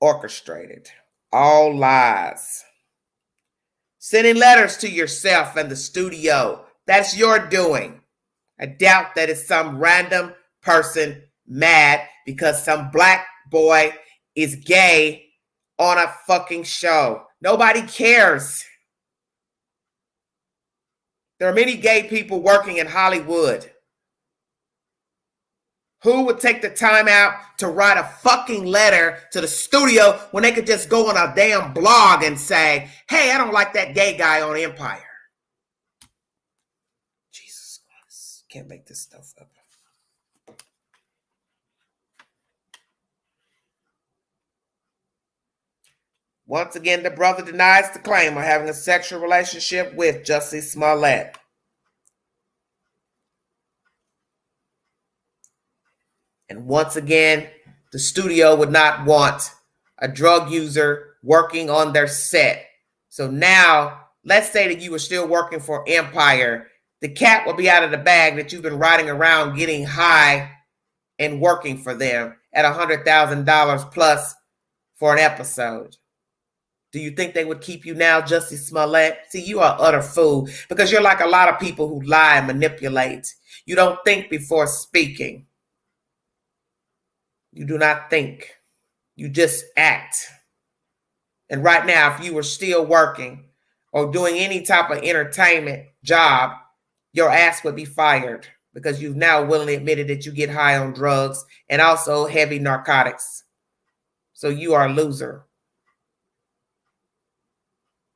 Orchestrated. All lies. Sending letters to yourself and the studio. That's your doing. I doubt that it's some random person mad because some black boy is gay on a fucking show. Nobody cares. There are many gay people working in Hollywood. Who would take the time out to write a fucking letter to the studio when they could just go on a damn blog and say, hey, I don't like that gay guy on Empire? Jesus Christ. Can't make this stuff up. Once again, the brother denies the claim of having a sexual relationship with Jussie Smollett. And once again, the studio would not want a drug user working on their set. So now, let's say that you were still working for Empire. The cat will be out of the bag that you've been riding around getting high and working for them at $100,000 plus for an episode. Do you think they would keep you now, Jussie Smollett? See, you are utter fool because you're like a lot of people who lie and manipulate. You don't think before speaking. You do not think. You just act. And right now, if you were still working or doing any type of entertainment job, your ass would be fired because you've now willingly admitted that you get high on drugs and also heavy narcotics. So you are a loser.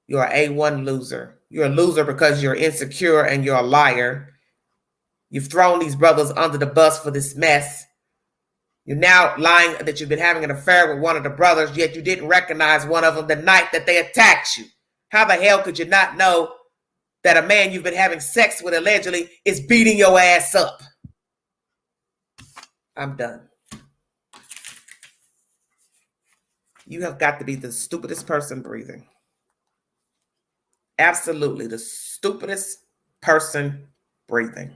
You're an A1 loser. You're a loser because you're insecure and you're a liar. You've thrown these brothers under the bus for this mess. You're now lying that you've been having an affair with one of the brothers, yet you didn't recognize one of them the night that they attacked you. How the hell could you not know that a man you've been having sex with allegedly is beating your ass up? I'm done. You have got to be the stupidest person breathing. Absolutely the stupidest person breathing.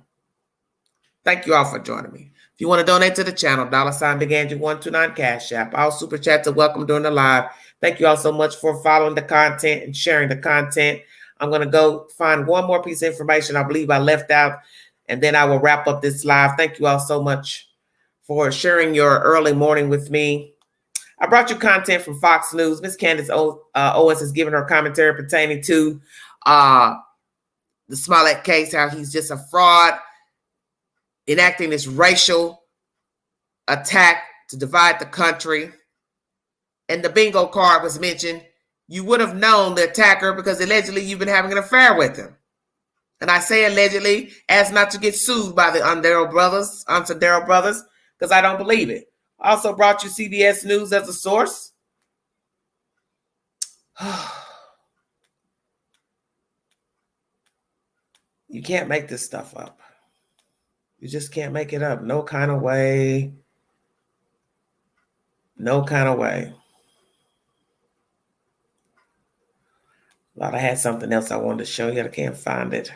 Thank you all for joining me. If you want to donate to the channel, $BigAndrew129 Cash App. All super chats are welcome during the live. Thank you all so much for following the content and sharing the content. I'm going to go find one more piece of information I believe I left out, and then I will wrap up this live. Thank you all so much for sharing your early morning with me. I brought you content from Fox News. Miss Candace Owens has given her commentary pertaining to the Smollettes case, how he's just a fraud, enacting this racial attack to divide the country. And the bingo card was mentioned. You would have known the attacker because allegedly you've been having an affair with him. And I say allegedly as not to get sued by the Ondero brothers, because I don't believe it. I also brought you CBS News as a source. You can't make this stuff up. You just can't make it up. No kind of way. No kind of way. Thought I had something else I wanted to show you. I can't find it.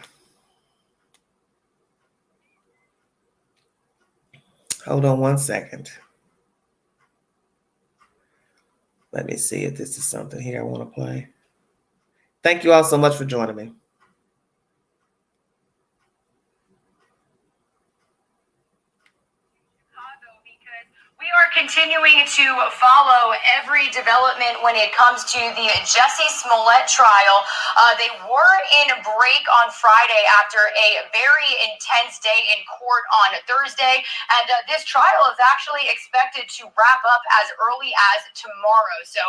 Hold on one second. Let me see if this is something here I want to play. Thank you all so much for joining me. Because we are continuing to follow every development when it comes to the Jussie Smollett trial. They were in break on Friday after a very intense day in court on Thursday, and this trial is actually expected to wrap up as early as tomorrow. So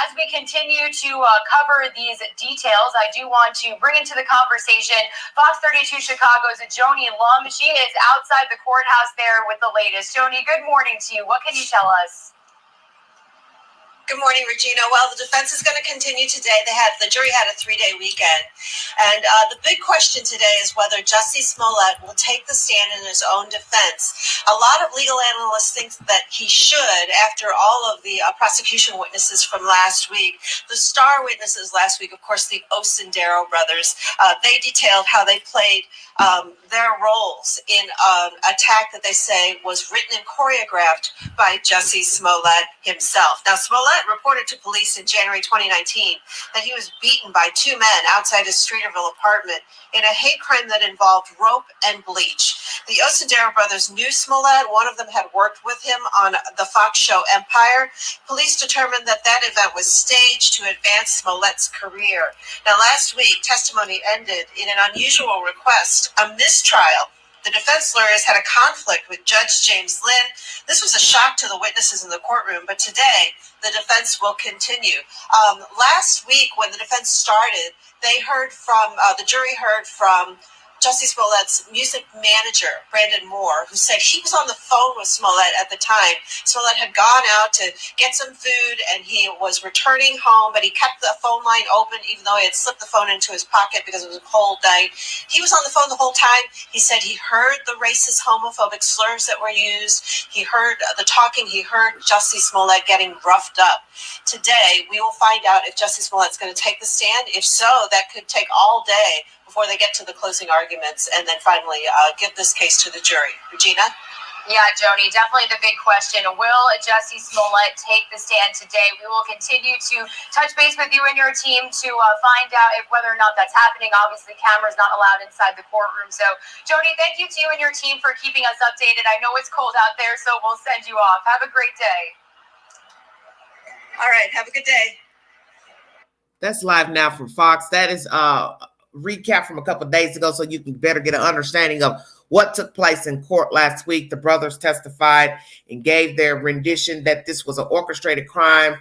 as we continue to cover these details, I do want to bring into the conversation Fox 32 Chicago's Joni Lum. She is outside the courthouse there with the latest. Joni, good morning to you. What can you tell us? Good morning, Regina. Well, the defense is going to continue today. The jury had a 3-day weekend. And the big question today is whether Jussie Smollett will take the stand in his own defense. A lot of legal analysts think that he should, after all of the prosecution witnesses from last week. The star witnesses last week, of course, the Osendero brothers, they detailed how they played their roles in an attack that they say was written and choreographed by Jussie Smollett himself. Now, Smollett reported to police in January 2019 that he was beaten by two men outside his Streeterville apartment in a hate crime that involved rope and bleach. The Osendero brothers knew Smollett. One of them had worked with him on the Fox show Empire. Police determined that that event was staged to advance Smollett's career. Now, last week, testimony ended in an unusual request, a mistrial. The defense lawyers had a conflict with Judge James Lynn. This was a shock to the witnesses in the courtroom, but today the defense will continue. Last week, when the defense started, the jury heard from Jussie Smollett's music manager, Brandon Moore, who said he was on the phone with Smollet at the time. Smollett had gone out to get some food and he was returning home, but he kept the phone line open even though he had slipped the phone into his pocket because it was a cold night. He was on the phone the whole time. He said he heard the racist, homophobic slurs that were used. He heard the talking. He heard Jussie Smollett getting roughed up. Today, we will find out if Jussie Smollett's going to take the stand. If so, that could take all day before they get to the closing arguments and then finally give this case to the jury. Regina? Yeah, Joni, definitely the big question. Will Jussie Smollett take the stand today? We will continue to touch base with you and your team to find out whether or not that's happening. Obviously, cameras not allowed inside the courtroom. So, Joni, thank you to you and your team for keeping us updated. I know it's cold out there, so we'll send you off. Have a great day. All right, have a good day. That's live now from Fox. That is recap from a couple of days ago, so you can better get an understanding of what took place in court last week. The brothers testified and gave their rendition that this was an orchestrated crime,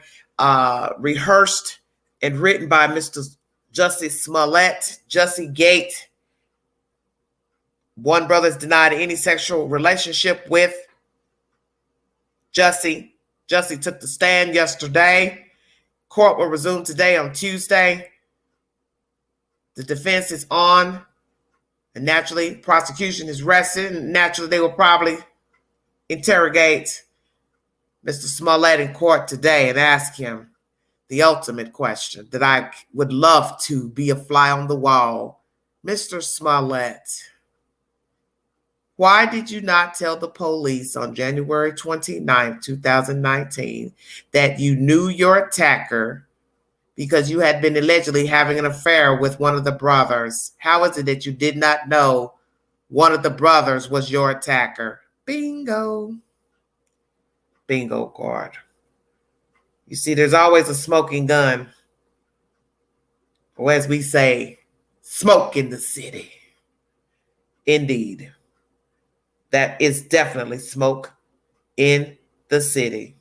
rehearsed and written by Mr. Jussie Smollett, Jussiegate. One brother is denied any sexual relationship with Jussie. Jussie took the stand yesterday. Court will resume today on Tuesday. The defense is on, and naturally, prosecution is rested, and naturally, they will probably interrogate Mr. Smollett in court today and ask him the ultimate question that I would love to be a fly on the wall. Mr. Smollett, why did you not tell the police on January 29th, 2019, that you knew your attacker because you had been allegedly having an affair with one of the brothers? How is it that you did not know one of the brothers was your attacker? Bingo. Bingo card. You see, there's always a smoking gun. Or as we say, smoke in the city. Indeed. That is definitely smoke in the city.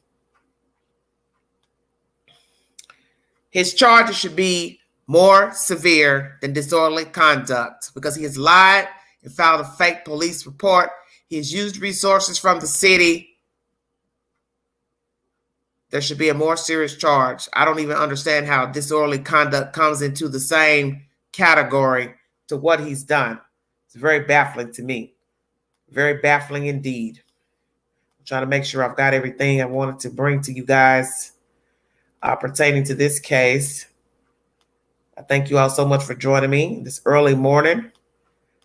His charges should be more severe than disorderly conduct because he has lied and filed a fake police report. He has used resources from the city. There should be a more serious charge. I don't even understand how disorderly conduct comes into the same category to what he's done. It's very baffling to me. Very baffling indeed. I'm trying to make sure I've got everything I wanted to bring to you guys pertaining to this case. I thank you all so much for joining me this early morning.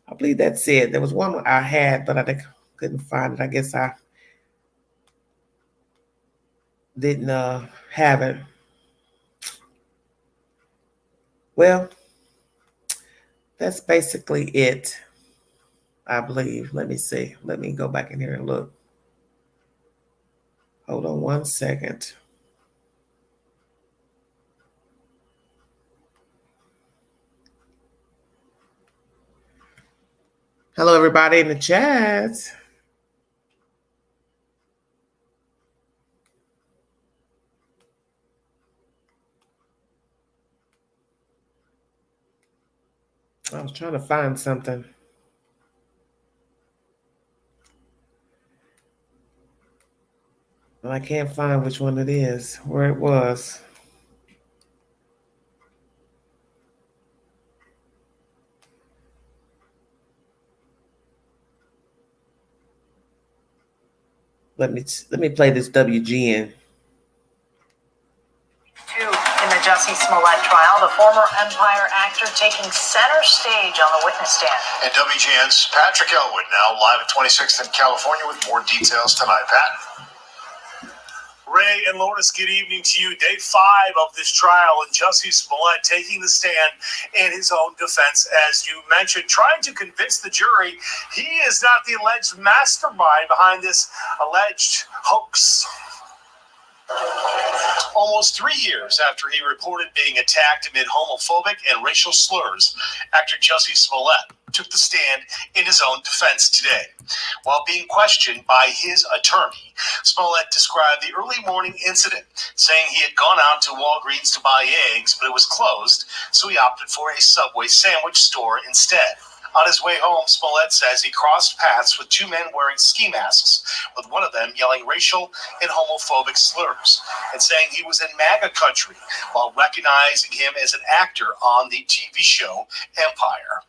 I believe that's it. There was one I had, but I couldn't find it. I guess I didn't have it. Well, that's basically it, I believe. Let me see. Let me go back in here and look. Hold on one second. Hello, everybody in the chat. I was trying to find something. But I can't find which one it is, where it was. Let me play this WGN. In the Jussie Smollett trial, the former Empire actor taking center stage on the witness stand. And WGN's Patrick Elwood now live at 26th in California with more details tonight. Pat? Ray and Lourdes, good evening to you. Day 5 of this trial, and Jussie Smollett taking the stand in his own defense, as you mentioned, trying to convince the jury he is not the alleged mastermind behind this alleged hoax. Almost 3 years after he reported being attacked amid homophobic and racial slurs, actor Jussie Smollett took the stand in his own defense today. While being questioned by his attorney, Smollett described the early morning incident, saying he had gone out to Walgreens to buy eggs, but it was closed, so he opted for a Subway sandwich store instead. On his way home, Smollett says he crossed paths with 2 men wearing ski masks, with one of them yelling racial and homophobic slurs and saying he was in MAGA country while recognizing him as an actor on the TV show Empire.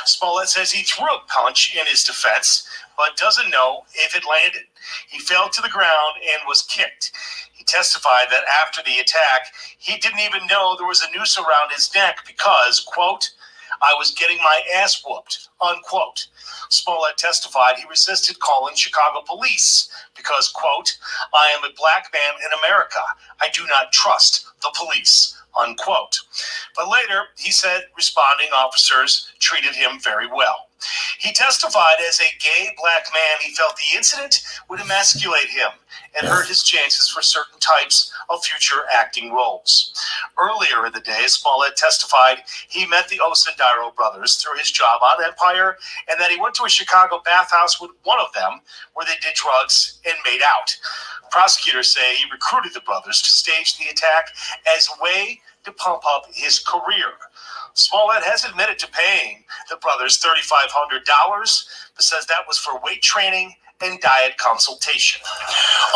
Smollett says he threw a punch in his defense, but doesn't know if it landed. He fell to the ground and was kicked. He testified that after the attack, he didn't even know there was a noose around his neck because, quote, I was getting my ass whooped, unquote. Smollett testified he resisted calling Chicago police because, quote, I am a black man in America. I do not trust the police, unquote. But later, he said responding officers treated him very well. He testified as a gay black man, he felt the incident would emasculate him and hurt his chances for certain types of future acting roles. Earlier in the day, Smollettes testified he met the Osundairo brothers through his job on Empire and that he went to a Chicago bathhouse with one of them where they did drugs and made out. Prosecutors say he recruited the brothers to stage the attack as a way to pump up his career. Smollettes has admitted to paying the brothers $3,500, but says that was for weight training and diet consultation.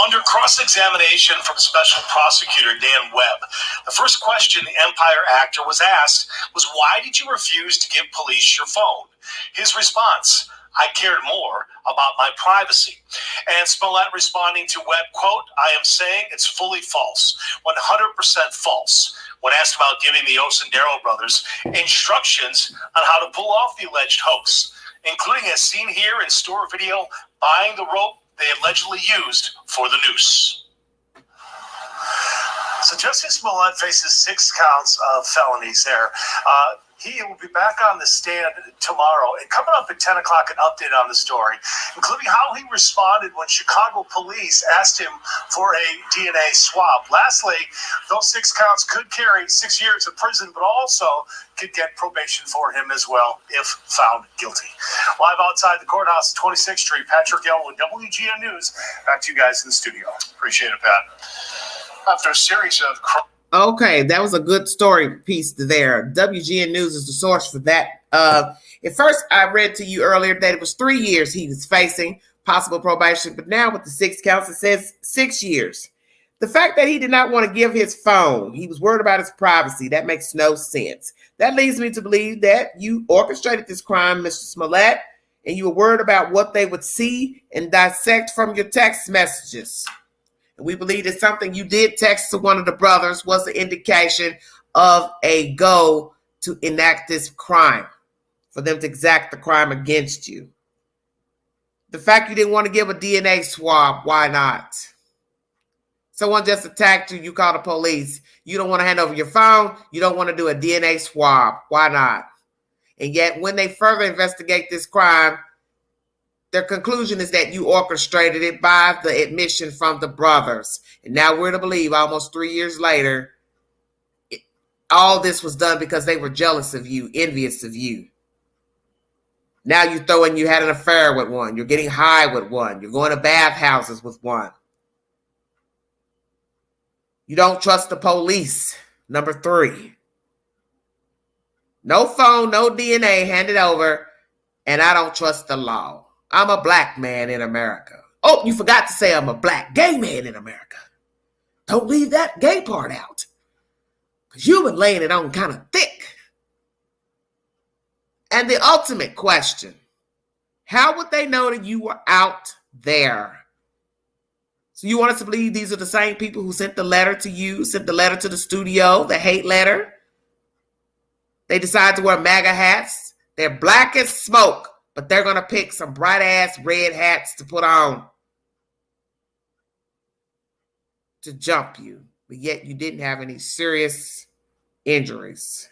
Under cross-examination from Special Prosecutor Dan Webb, the first question the Empire actor was asked was, why did you refuse to give police your phone? His response, I cared more about my privacy. And Smollettes responding to Webb, quote, I am saying it's fully false, 100% false. When asked about giving the Osundairo brothers instructions on how to pull off the alleged hoax, including as seen here in store video, buying the rope they allegedly used for the noose. So Jussie Smollett faces 6 counts of felonies there. He will be back on the stand tomorrow. And coming up at 10 o'clock, an update on the story, including how he responded when Chicago police asked him for a DNA swab. Lastly, those 6 counts could carry 6 years of prison, but also could get probation for him as well if found guilty. Live outside the courthouse, 26th Street, Patrick Elwood, WGN News. Back to you guys in the studio. Appreciate it, Pat. After a series of Okay, that was a good story piece there. WGN News is the source for that. At first, I read to you earlier that it was 3 years he was facing possible probation, but now with the 6 counts, it says 6 years. The fact that he did not want to give his phone, he was worried about his privacy, that makes no sense. That leads me to believe that you orchestrated this crime, Mr. Smollettes, and you were worried about what they would see and dissect from your text messages. And we believe that something you did text to one of the brothers was an indication of a goal to enact this crime, for them to exact the crime against you. The fact you didn't want to give a DNA swab, why not? Someone just attacked you, you call the police. You don't want to hand over your phone. You don't want to do a DNA swab. Why not? And yet when they further investigate this crime, their conclusion is that you orchestrated it by the admission from the brothers. And now we're to believe almost 3 years later, all this was done because they were jealous of you, envious of you. Now you throw in you had an affair with one. You're getting high with one. You're going to bathhouses with one. You don't trust the police. Number 3. No phone, no DNA handed over. And I don't trust the law. I'm a black man in America. Oh, you forgot to say I'm a black gay man in America. Don't leave that gay part out. Because you've been laying it on kind of thick. And the ultimate question, how would they know that you were out there? So you want us to believe these are the same people who sent the letter to you, sent the letter to the studio, the hate letter? They decide to wear MAGA hats. They're black as smoke, but they're going to pick some bright-ass red hats to put on to jump you. But yet you didn't have any serious injuries.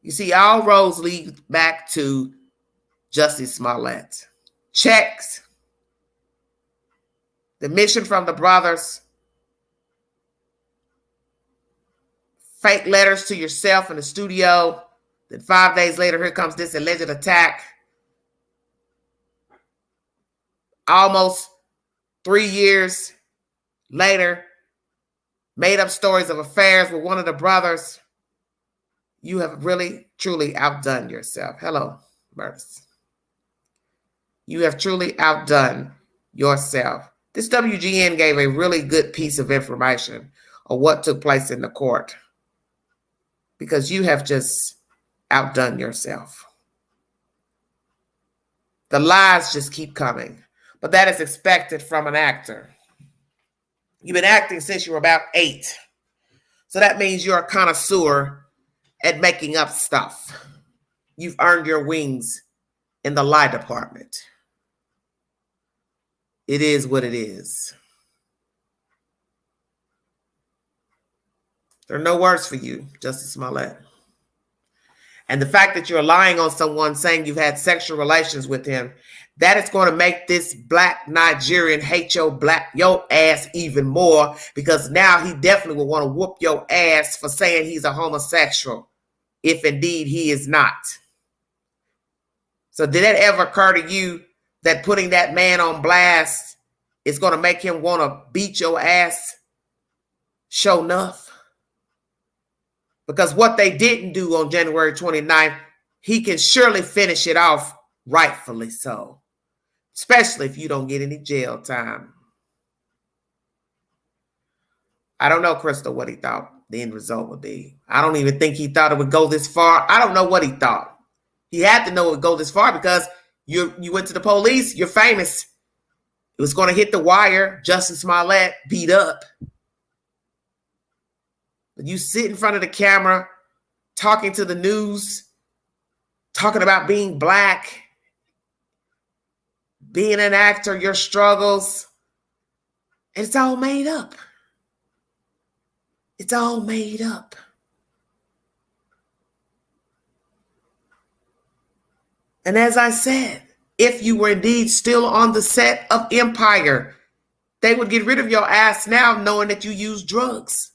You see, all roads lead back to Jussie Smollett. Checks. The mission from the brothers. Fake letters to yourself in the studio. Then 5 days later, here comes this alleged attack. Almost 3 years later, made up stories of affairs with one of the brothers. You have really, truly outdone yourself. Hello, Murphs. You have truly outdone yourself. This WGN gave a really good piece of information on what took place in the court because you have just outdone yourself. The lies just keep coming, but that is expected from an actor. You've been acting since you were about 8. So that means you're a connoisseur at making up stuff. You've earned your wings in the lie department. It is what it is. There are no words for you, Jussie Smollett. And the fact that you're lying on someone saying you've had sexual relations with him, that is going to make this black Nigerian hate your ass even more, because now he definitely will want to whoop your ass for saying he's a homosexual, if indeed he is not. So did it ever occur to you that putting that man on blast is going to make him want to beat your ass? Sure enough. Because what they didn't do on January 29th, he can surely finish it off rightfully so. Especially if you don't get any jail time. I don't know, Crystal, what he thought the end result would be. I don't even think he thought it would go this far. I don't know what he thought. He had to know it would go this far because you went to the police. You're famous. It was going to hit the wire. Jussie Smollett beat up. But you sit in front of the camera talking to the news, talking about being black, being an actor, your struggles. And it's all made up. It's all made up. And as I said, if you were indeed still on the set of Empire, they would get rid of your ass now knowing that you use drugs.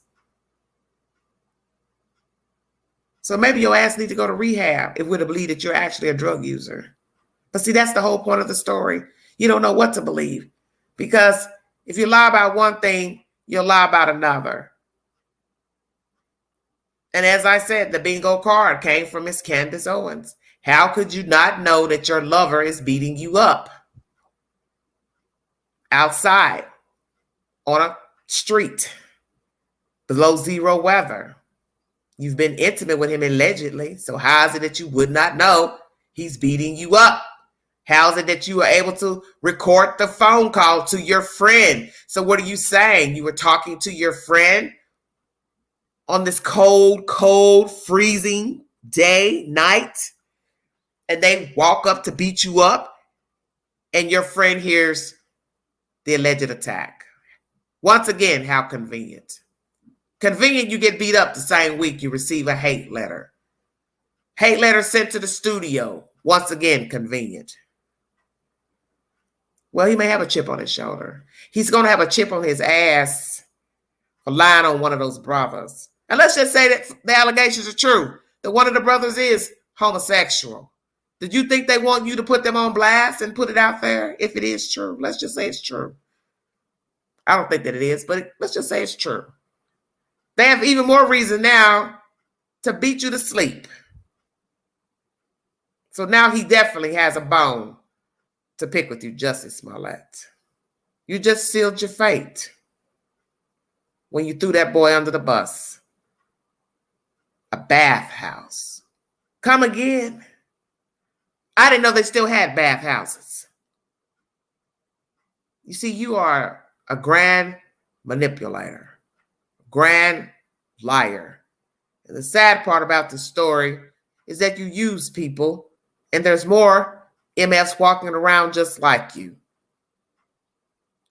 So maybe your ass need to go to rehab if we're to believe that you're actually a drug user. But see, that's the whole point of the story. You don't know what to believe. Because if you lie about one thing, you'll lie about another. And as I said, the bingo card came from Miss Candace Owens. How could you not know that your lover is beating you up outside on a street below zero weather? You've been intimate with him allegedly. So how is it that you would not know he's beating you up? How is it that you were able to record the phone call to your friend? So what are you saying? You were talking to your friend on this cold, freezing day, night, and they walk up to beat you up, and your friend hears the alleged attack. Once again, how convenient. Convenient you get beat up the same week you receive a hate letter. Hate letter sent to the studio. Once again, convenient. Well, he may have a chip on his shoulder. He's going to have a chip on his ass for lying on one of those brothers. And let's just say that the allegations are true, that one of the brothers is homosexual. Did you think they want you to put them on blast and put it out there if it is true? Let's just say it's true. I don't think that it is, but let's just say it's true. They have even more reason now to beat you to sleep. So now he definitely has a bone to pick with you, Jussie Smollett. You just sealed your fate when you threw that boy under the bus. A bathhouse. Come again. I didn't know they still had bathhouses. You see, you are a grand manipulator, grand liar. And the sad part about this story is that you use people, and there's more MFs walking around just like you.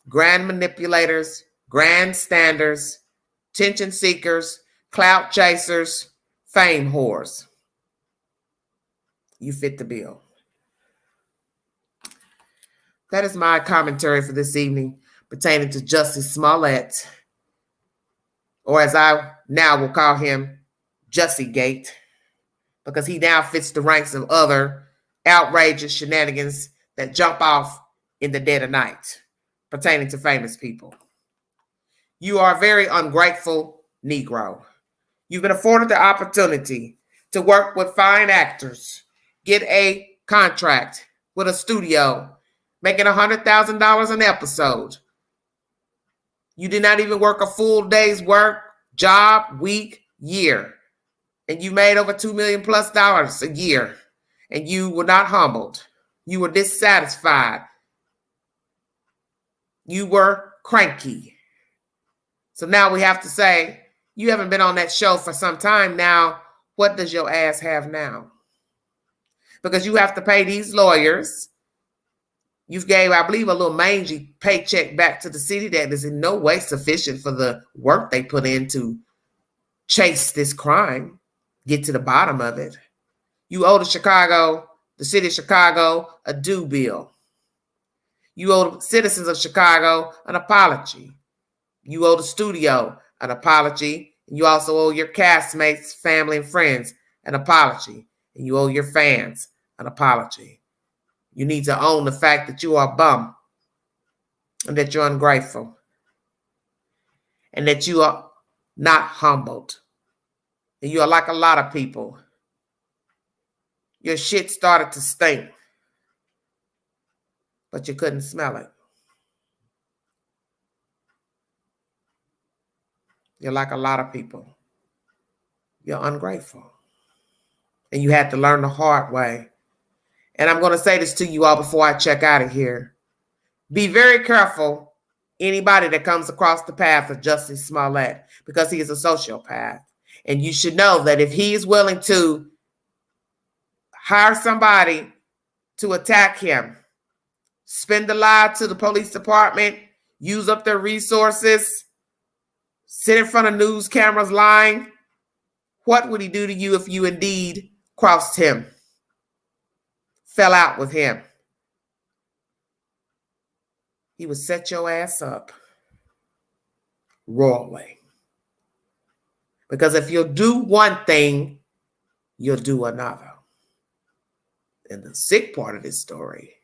Grand manipulators, grand standers, attention seekers, clout chasers, fame whores. You fit the bill. That is my commentary for this evening pertaining to Jussie Smollett, or as I now will call him, Jussiegate, because he now fits the ranks of other outrageous shenanigans that jump off in the dead of night pertaining to famous people. You are a very ungrateful Negro. You've been afforded the opportunity to work with fine actors, get a contract with a studio, making $100,000 an episode. You did not even work a full day's work, job, week, year. And you made over $2 million plus a year. And you were not humbled. You were dissatisfied. You were cranky. So now we have to say, you haven't been on that show for some time now. What does your ass have now? Because you have to pay these lawyers. You've gave, I believe, a little mangy paycheck back to the city that is in no way sufficient for the work they put in to chase this crime, get to the bottom of it. You owe the city of Chicago, a due bill. You owe the citizens of Chicago an apology. You owe the studio an apology. And you also owe your castmates, family, and friends an apology. And you owe your fans an apology. You need to own the fact that you are a bum and that you're ungrateful and that you are not humbled. And you are like a lot of people. Your shit started to stink, but you couldn't smell it. You're like a lot of people. You're ungrateful. And you had to learn the hard way. And I'm going to say this to you all before I check out of here. Be very careful, anybody that comes across the path of Jussie Smollett, because he is a sociopath. And you should know that if he is willing to hire somebody to attack him, spend the lie to the police department, use up their resources, sit in front of news cameras lying, what would he do to you if you indeed crossed him, fell out with him? He would set your ass up royally. Because if you'll do one thing, you'll do another. And the sick part of this story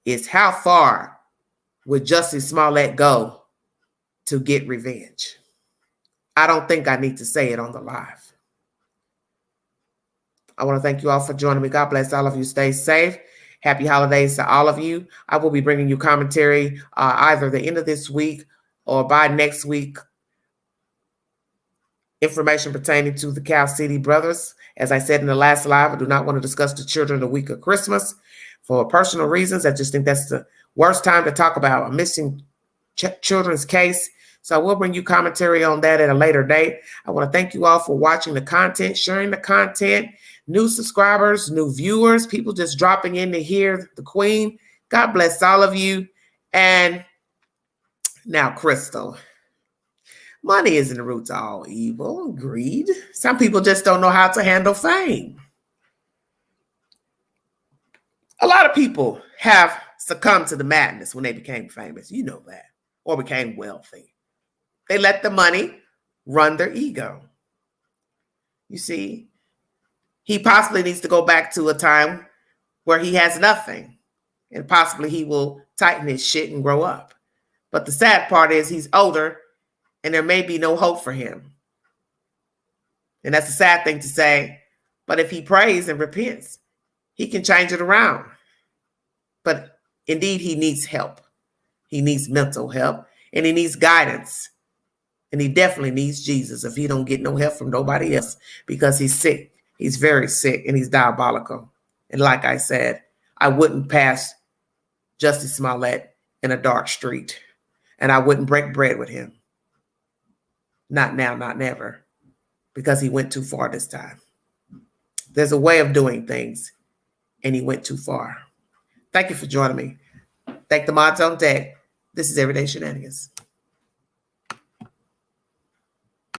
is how far would Jussie Smollett go to get revenge? I don't think I need to say it on the live. I want to thank you all for joining me. God bless all of you. Stay safe. Happy holidays to all of you. I will be bringing you commentary either the end of this week or by next week. Information pertaining to the Cal City brothers. As I said in the last live, I do not want to discuss the children the week of Christmas for personal reasons. I just think that's the worst time to talk about a missing children's case. So I will bring you commentary on that at a later date. I want to thank you all for watching the content, sharing the content, new subscribers, new viewers, people just dropping in to hear the Queen. God bless all of you. And now, Crystal. Money isn't the root to all evil, greed. Some people just don't know how to handle fame. A lot of people have succumbed to the madness when they became famous. You know that. Or became wealthy. They let the money run their ego. You see, he possibly needs to go back to a time where he has nothing. And possibly he will tighten his shit and grow up. But the sad part is he's older and there may be no hope for him. And that's a sad thing to say. But if he prays and repents, he can change it around. But indeed, he needs help. He needs mental help and he needs guidance. And he definitely needs Jesus if he don't get no help from nobody else because he's sick. He's very sick and he's diabolical. And like I said, I wouldn't pass Jussie Smollett in a dark street. And I wouldn't break bread with him. Not now, not never. Because he went too far this time. There's a way of doing things. And he went too far. Thank you for joining me. Thank the mods on deck. This is Everyday Shenanigans.